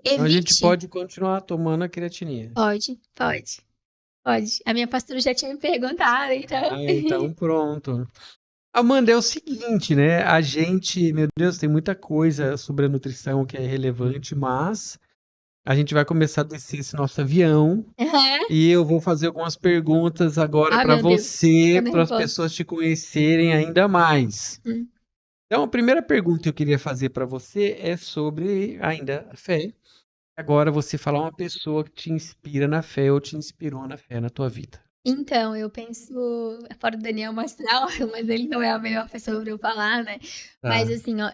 Então a gente evite. pode continuar tomando a creatininha. Pode, pode, pode. A minha pastora já tinha me perguntado, então. Ah, então pronto. Amanda, é o seguinte, né? A gente, meu Deus, tem muita coisa sobre a nutrição que é relevante, mas a gente vai começar a descer esse nosso avião Aham. e eu vou fazer algumas perguntas agora Ai, para meu Deus, tô você, para as nervosa. pessoas te conhecerem ainda mais. Hum. Então, a primeira pergunta que eu queria fazer para você é sobre ainda a fé. Agora você falar uma pessoa que te inspira na fé ou te inspirou na fé na tua vida. Então, eu penso, fora do Daniel Mastral, mas ele não é a melhor pessoa para eu falar, né? Mas Tá. assim, ó,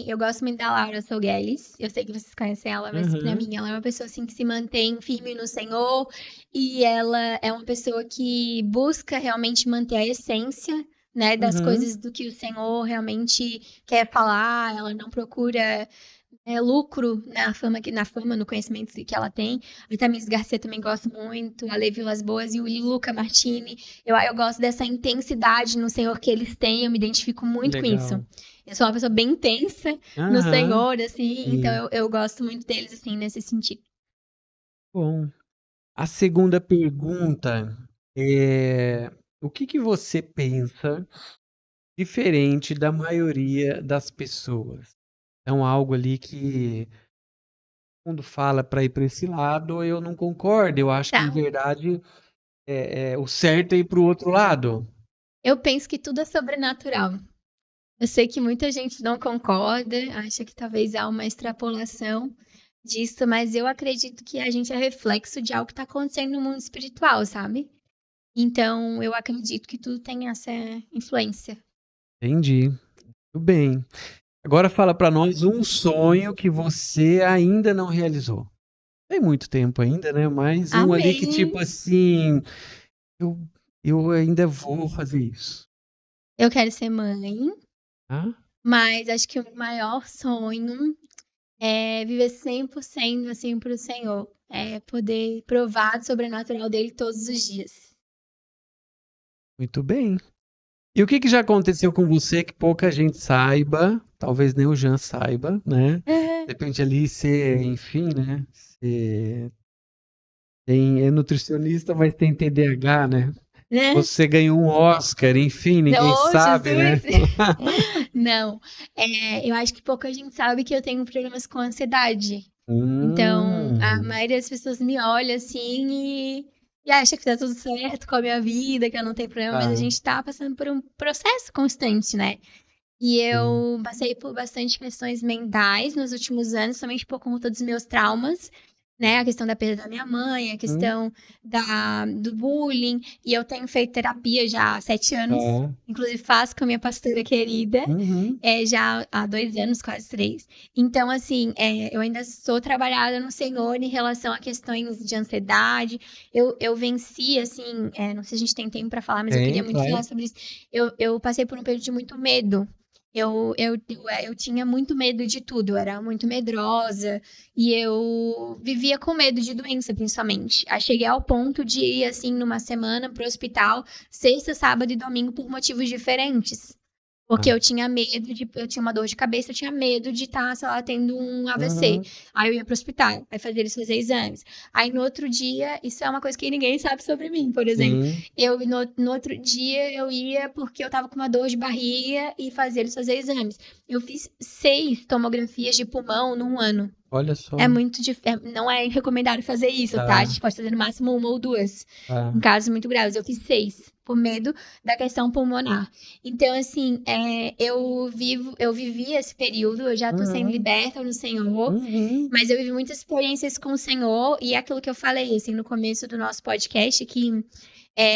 eu gosto muito da Laura Sougueles. Eu sei que vocês conhecem ela, mas pra Uhum, mim ela é uma pessoa assim que se mantém firme no Senhor e ela é uma pessoa que busca realmente manter a essência, né, das uhum. coisas do que o Senhor realmente quer falar. Ela não procura lucro na fama, no conhecimento que ela tem. A Thaís Garcia também gosto muito, a Levi Vilas Boas e o Luca Martini. Eu gosto dessa intensidade no Senhor que eles têm, eu me identifico muito com isso. Legal. Eu sou uma pessoa bem intensa no Aham, Senhor, assim, então sim. eu gosto muito deles, assim, nesse sentido. Bom. A segunda pergunta é. o que que você pensa diferente da maioria das pessoas? Então, algo ali que todo mundo fala para ir para esse lado, eu não concordo. Eu acho que, em Tá. verdade, o certo é ir para o outro lado. Eu penso que tudo é sobrenatural. Eu sei que muita gente não concorda, acha que talvez há uma extrapolação disso, mas eu acredito que a gente é reflexo de algo que está acontecendo no mundo espiritual, sabe? Então, eu acredito que tudo tem essa influência. Entendi. Tudo bem. Agora fala para nós um sonho que você ainda não realizou. Tem muito tempo ainda, né? Mas um ali que, tipo Amém! assim, eu, eu ainda vou fazer isso. Eu quero ser mãe, Tá? mas acho que o maior sonho é viver 100% assim para o Senhor. É poder provar do sobrenatural dele todos os dias. Muito bem. E o que que já aconteceu com você que pouca gente saiba, talvez nem o Jean saiba, né? Depende ali ser, enfim, né? Você é nutricionista, mas tem TDAH, né? Né? Você ganhou um Oscar, enfim, ninguém Oh, sabe, né? Jesus! Não, eu acho que pouca gente sabe que eu tenho problemas com ansiedade. Então, a Hum, maioria das pessoas me olha assim e acha que tá tudo certo com a minha vida, que eu não tenho problema, mas a tá, gente tá passando por um processo constante, né? E sim. eu passei por bastante questões mentais nos últimos anos, somente por conta dos meus traumas, né? A questão da perda da minha mãe, a Hum, questão do bullying. E eu tenho feito terapia já há 7 anos. tá. Inclusive faço com a minha pastora querida, Uhum. já há 2 anos, quase 3. Então, assim, eu ainda sou trabalhada no Senhor em relação a questões de ansiedade. Eu venci, assim, não sei se a gente tem tempo para falar, mas eu queria Tem, muito falar claro. sobre isso. Eu passei por um período de muito medo. Eu tinha muito medo de tudo, eu era muito medrosa e eu vivia com medo de doença, principalmente. Aí cheguei ao ponto de ir, assim, numa semana pro hospital, sexta, sábado e domingo, por motivos diferentes. Porque Tá. eu tinha uma dor de cabeça, eu tinha medo de estar, sei lá, tendo um AVC. Uhum. Aí eu ia pro hospital, aí fazia eles fazer exames. Aí no outro dia, isso é uma coisa que ninguém sabe sobre mim, por exemplo. Sim, No outro dia eu ia porque eu tava com uma dor de barriga e fazia eles fazer exames. Eu fiz 6 tomografias de pulmão num ano. olha É só. muito difícil. Não é recomendado fazer isso, tá? A Tá, gente pode fazer no máximo uma ou duas. Em tá. casos muito graves. Eu fiz 6, por medo da questão pulmonar. Então, assim, eu vivi esse período, eu já tô sendo Uhum. liberta no Senhor, Uhum. mas eu vivi muitas experiências com o Senhor, e é aquilo que eu falei, assim, no começo do nosso podcast, que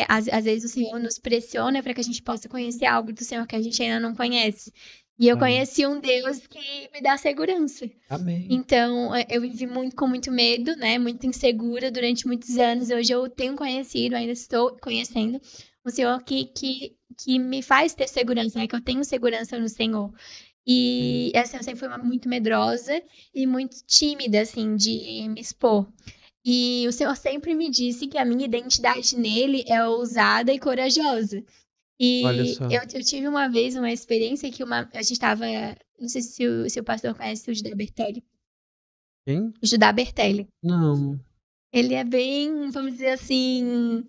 às vezes o Senhor nos pressiona para que a gente possa conhecer algo do Senhor que a gente ainda não conhece. E eu Tá. conheci um Deus que me dá segurança. Amém. Então, eu vivi com muito medo, né? Muito insegura durante muitos anos. Hoje eu tenho conhecido, ainda estou conhecendo o Senhor que me faz ter segurança, né? Que eu tenho segurança no Senhor. E assim, eu sempre fui muito medrosa e muito tímida, assim, de me expor. E o Senhor sempre me disse que a minha identidade nele é ousada e corajosa. Olha E só. eu tive uma vez uma experiência que a gente estava. Não sei se o pastor conhece o Judá Bertelli. Quem? O Judá Bertelli. Não. Ele é bem, vamos dizer assim,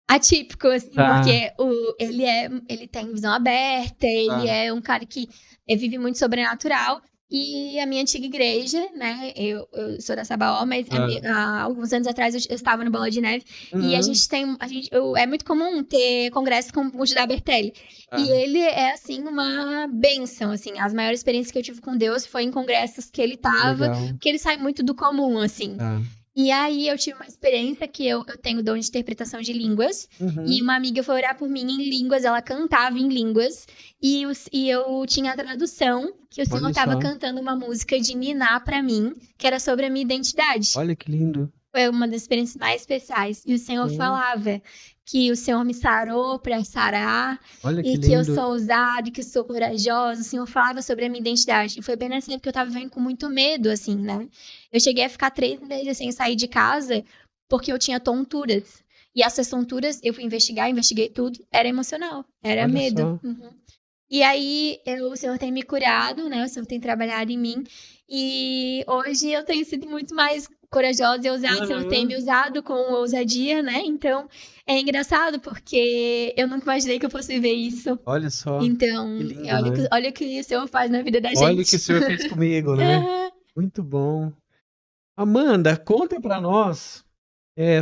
atípico, assim, Tá, porque ele tem visão aberta, ele tá. é um cara que vive muito sobrenatural. E a minha antiga igreja, né? Eu sou da Sabaó, mas Tá. há alguns anos atrás eu estava no Bola de Neve. E a Uhum. gente tem. É muito comum ter congresso com o Judá Bertelli. E Tá. ele é, assim, uma bênção, assim. As maiores experiências que eu tive com Deus foi em congressos que ele tava, Legal. porque ele sai muito do comum, assim. Tá. E aí eu tive uma experiência que eu tenho dom de interpretação de línguas, e Uhum. uma amiga foi orar por mim em línguas, ela cantava em línguas, e eu tinha a tradução, que o Senhor Olha estava só. cantando uma música de Niná pra mim, que era sobre a minha identidade. Olha que lindo. Foi uma das experiências mais especiais. E o Senhor Sim. falava que o Senhor me sarou para sarar, Olha que e que eu lindo. sou ousada, que eu sou corajosa. O Senhor falava sobre a minha identidade. E foi bem nessa época que eu tava vivendo com muito medo, assim, né? Eu cheguei a ficar 3 meses sem sair de casa porque eu tinha tonturas. E essas tonturas, eu fui investigar, investiguei tudo, era emocional, era Olha medo. só. Uhum. E aí, o Senhor tem me curado, né? O Senhor tem trabalhado em mim. E hoje eu tenho sido muito mais corajosa e ousada, o Senhor tem me Aham. usado com ousadia, né? Então, é engraçado porque eu nunca imaginei que eu fosse viver isso. Olha só, que Então, lindo, né? olha o que o Senhor faz na vida da Olha o que o gente. senhor fez comigo, né? Aham. Muito bom. Amanda, conta para nós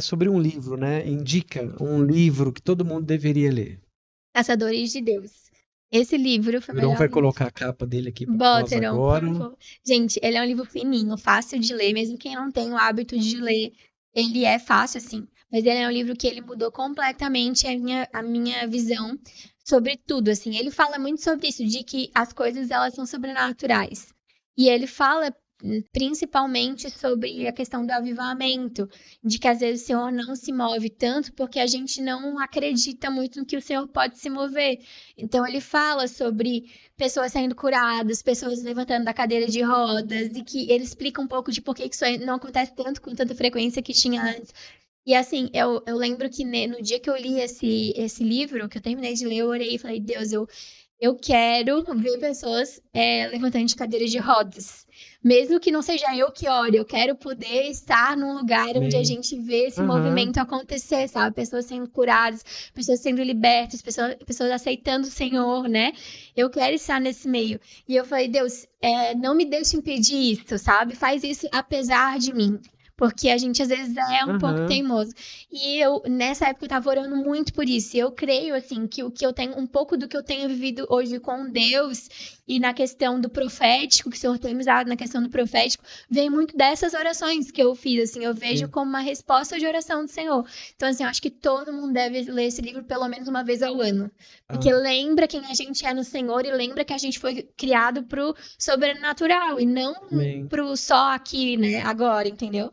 sobre um livro, né? Indica um livro que todo mundo deveria ler. Caçadores de Deus. Esse livro foi O o Irão melhor vai livro. colocar a capa dele aqui para nós Bottom, por agora. favor. Gente, ele é um livro fininho, fácil de ler, mesmo quem não tem o hábito de ler, ele é fácil, assim. Mas ele é um livro que ele mudou completamente a minha visão sobre tudo, assim. Ele fala muito sobre isso, de que as coisas, elas são sobrenaturais. E ele fala principalmente sobre a questão do avivamento, de que às vezes o Senhor não se move tanto porque a gente não acredita muito no que o Senhor pode se mover. Então ele fala sobre pessoas sendo curadas, pessoas levantando da cadeira de rodas, e que ele explica um pouco de por que isso não acontece tanto com tanta frequência que tinha antes. E assim, eu lembro que no dia que eu li esse livro, que eu terminei de ler, eu orei e falei, Deus, eu quero ver pessoas levantando de cadeira de rodas. Mesmo que não seja eu que ore, eu quero poder estar num lugar onde a Amém. gente vê esse Aham. movimento acontecer, sabe? Pessoas sendo curadas, pessoas sendo libertas, pessoas aceitando o Senhor, né? Eu quero estar nesse meio. E eu falei, Deus, não me deixe impedir isso, sabe? Faz isso apesar de mim. Porque a gente às vezes é um pouco Aham. teimoso. E nessa época, eu tava orando muito por isso. E eu creio, assim, que o que eu tenho, um pouco do que eu tenho vivido hoje com Deus e na questão do profético, que o Senhor tem me usado na questão do profético, vem muito dessas orações que eu fiz, assim. Eu vejo Sim. como uma resposta de oração do Senhor. Então, assim, eu acho que todo mundo deve ler esse livro pelo menos uma vez ao ano. Porque Ah, lembra quem a gente é no Senhor e lembra que a gente foi criado pro sobrenatural e não amém. pro só aqui, né, agora, entendeu?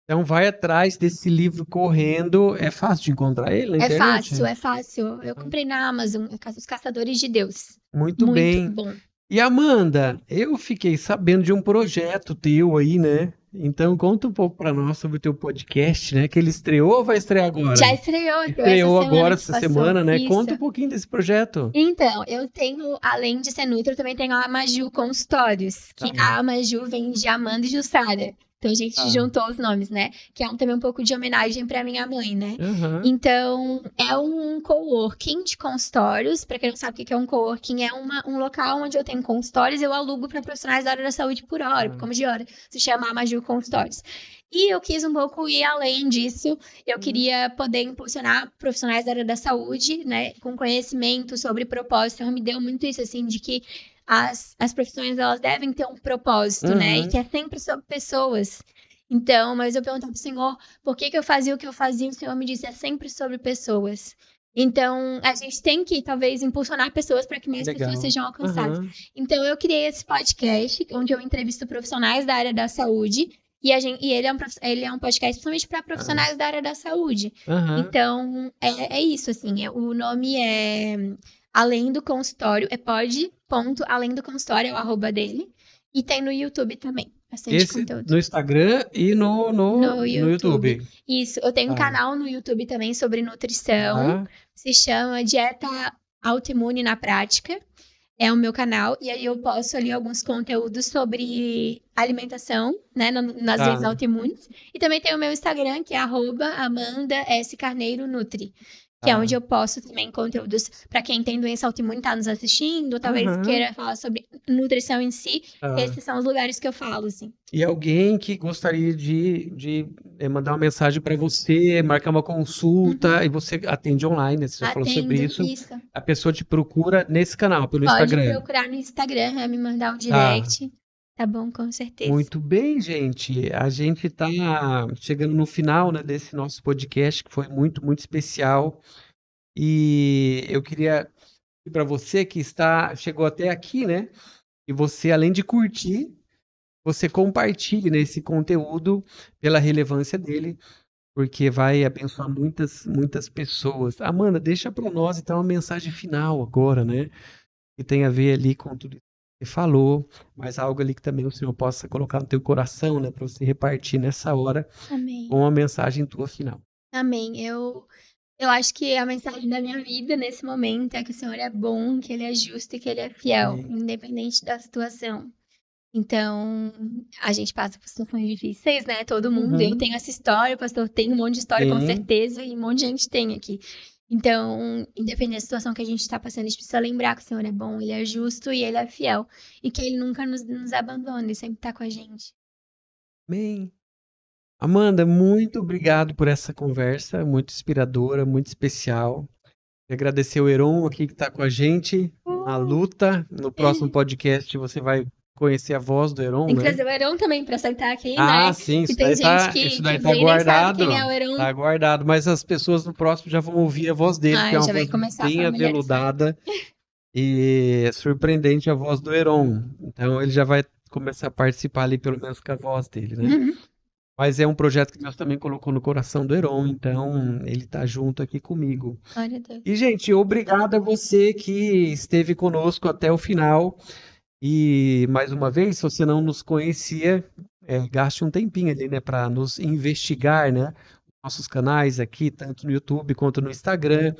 Então vai atrás desse livro correndo. É fácil de encontrar ele na É internet? fácil, é fácil. Eu comprei na Amazon, Os Caçadores de Deus. Muito Muito bem. bom. E Amanda, eu fiquei sabendo de um projeto teu aí, né? Então conta um pouco para nós sobre o teu podcast, né? Que ele estreou ou vai estrear agora? Já estreou essa Estreou semana agora que essa passou. semana, né? Isso. Conta um pouquinho desse projeto. Então, eu tenho, além de ser Nutri, eu também tenho a Amaju Consultórios, que Tá, a Amaju vem de Amanda e Jussara. Então a gente tá. juntou os nomes, né? Que é também um pouco de homenagem para minha mãe, né? Aham. Então, é um coworking de consultórios. Para quem não sabe o que é um coworking, é um local onde eu tenho consultórios e eu alugo para profissionais da área da saúde por hora, por Tá. como de hora. Se chama Amaju Consultórios. E eu quis um pouco ir além disso. Eu queria poder impulsionar profissionais da área da saúde, né, com conhecimento sobre propósito. Então, me deu muito isso, assim, de que as profissões, elas devem ter um propósito, né, e Uhum. que é sempre sobre pessoas. Então, mas eu perguntava pro Senhor por que que eu fazia o que eu fazia, e o Senhor me disse, é sempre sobre pessoas. Então, a gente tem que, talvez, impulsionar pessoas para que mais pessoas Legal. sejam alcançadas. Aham. Então, eu criei esse podcast, onde eu entrevisto profissionais da área da saúde, e ele é um podcast principalmente para Tá. profissionais da área da saúde. Aham. Então, é isso, assim. O nome é Além do Consultório, é pod.além do consultório, é o arroba dele. E tem no YouTube também, bastante Esse conteúdo. no Instagram e No no YouTube. YouTube. Isso, eu tenho um Tá. canal no YouTube também sobre nutrição. Tá. Se chama Dieta Autoimune na Prática. É o meu canal, e aí eu posto ali alguns conteúdos sobre alimentação, né, nas doenças Tá. autoimunes. E também tem o meu Instagram, que é @AmandaSCarneiroNutri, que é onde Tá. eu posto também conteúdos para quem tem doença autoimune e tá nos assistindo, ou talvez Aham. queira falar sobre nutrição em si. Tá. Esses são os lugares que eu falo, assim. E alguém que gostaria de mandar uma mensagem para você, marcar uma Uhum. consulta, e você atende online, né? Você já falou sobre Atendo, isso. isso. A pessoa te procura nesse canal, pelo Pode Instagram. procurar no Instagram, me mandar um Tá. direct. Tá bom, com certeza. Muito bem, gente. A gente está chegando no final, né, desse nosso podcast, que foi muito, muito especial. E eu queria pedir para você que chegou até aqui, né? E você, além de curtir, você compartilhe nesse conteúdo pela relevância dele, porque vai abençoar muitas, muitas pessoas. Amanda, deixa para nós então uma mensagem final agora, né? Que tem a ver ali com tudo isso que você falou, mas algo ali que também o Senhor possa colocar no teu coração, né? Para você repartir nessa hora com Amém. uma mensagem tua final. Amém. Eu acho que a mensagem da minha vida nesse momento é que o Senhor é bom, que Ele é justo e que Ele é fiel, Amém. independente da situação. Então, a gente passa por situações difíceis, né? Todo mundo. Eu Uhum. tenho essa história, o pastor tem um monte de história, com Sim. certeza, e um monte de gente tem aqui. Então, independente da situação que a gente está passando, a gente precisa lembrar que o Senhor é bom, Ele é justo e Ele é fiel. E que Ele nunca nos abandona, Ele sempre está com a gente. Amém. Amanda, muito obrigado por essa conversa, muito inspiradora, muito especial. Quero agradecer o Heron aqui que está com a gente na luta. No próximo podcast você vai conhecer a voz do Heron, Tem que né? trazer o Heron também para sentar aqui, Ah, né? sim, Que isso tem daí gente isso que daí tá vem e nem sabe guardado. quem é o Heron. Tá guardado, mas as pessoas no próximo já vão ouvir a voz dele, porque é Ai, uma já vai voz começar a bem familiarizar. aveludada e é surpreendente a voz do Heron. Então ele já vai começar a participar ali, pelo menos com a voz dele, né? Uhum. Mas é um projeto que Deus também colocou no coração do Heron, então ele tá junto aqui comigo. Glória a Deus. E, gente, obrigado a você que esteve conosco até o final. E, mais uma vez, se você não nos conhecia, gaste um tempinho ali, né, para nos investigar, né? Nossos canais aqui, tanto no YouTube quanto no Instagram.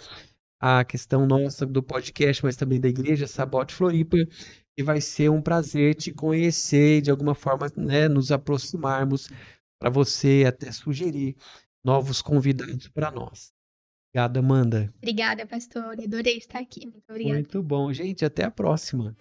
A questão nossa do podcast, mas também da Igreja Sabote Floripa. E vai ser um prazer te conhecer e, de alguma forma, né, nos aproximarmos para você até sugerir novos convidados para nós. Obrigado, Amanda. Obrigada, pastor. Adorei estar aqui. Muito obrigada. Muito bom, gente. Até a próxima.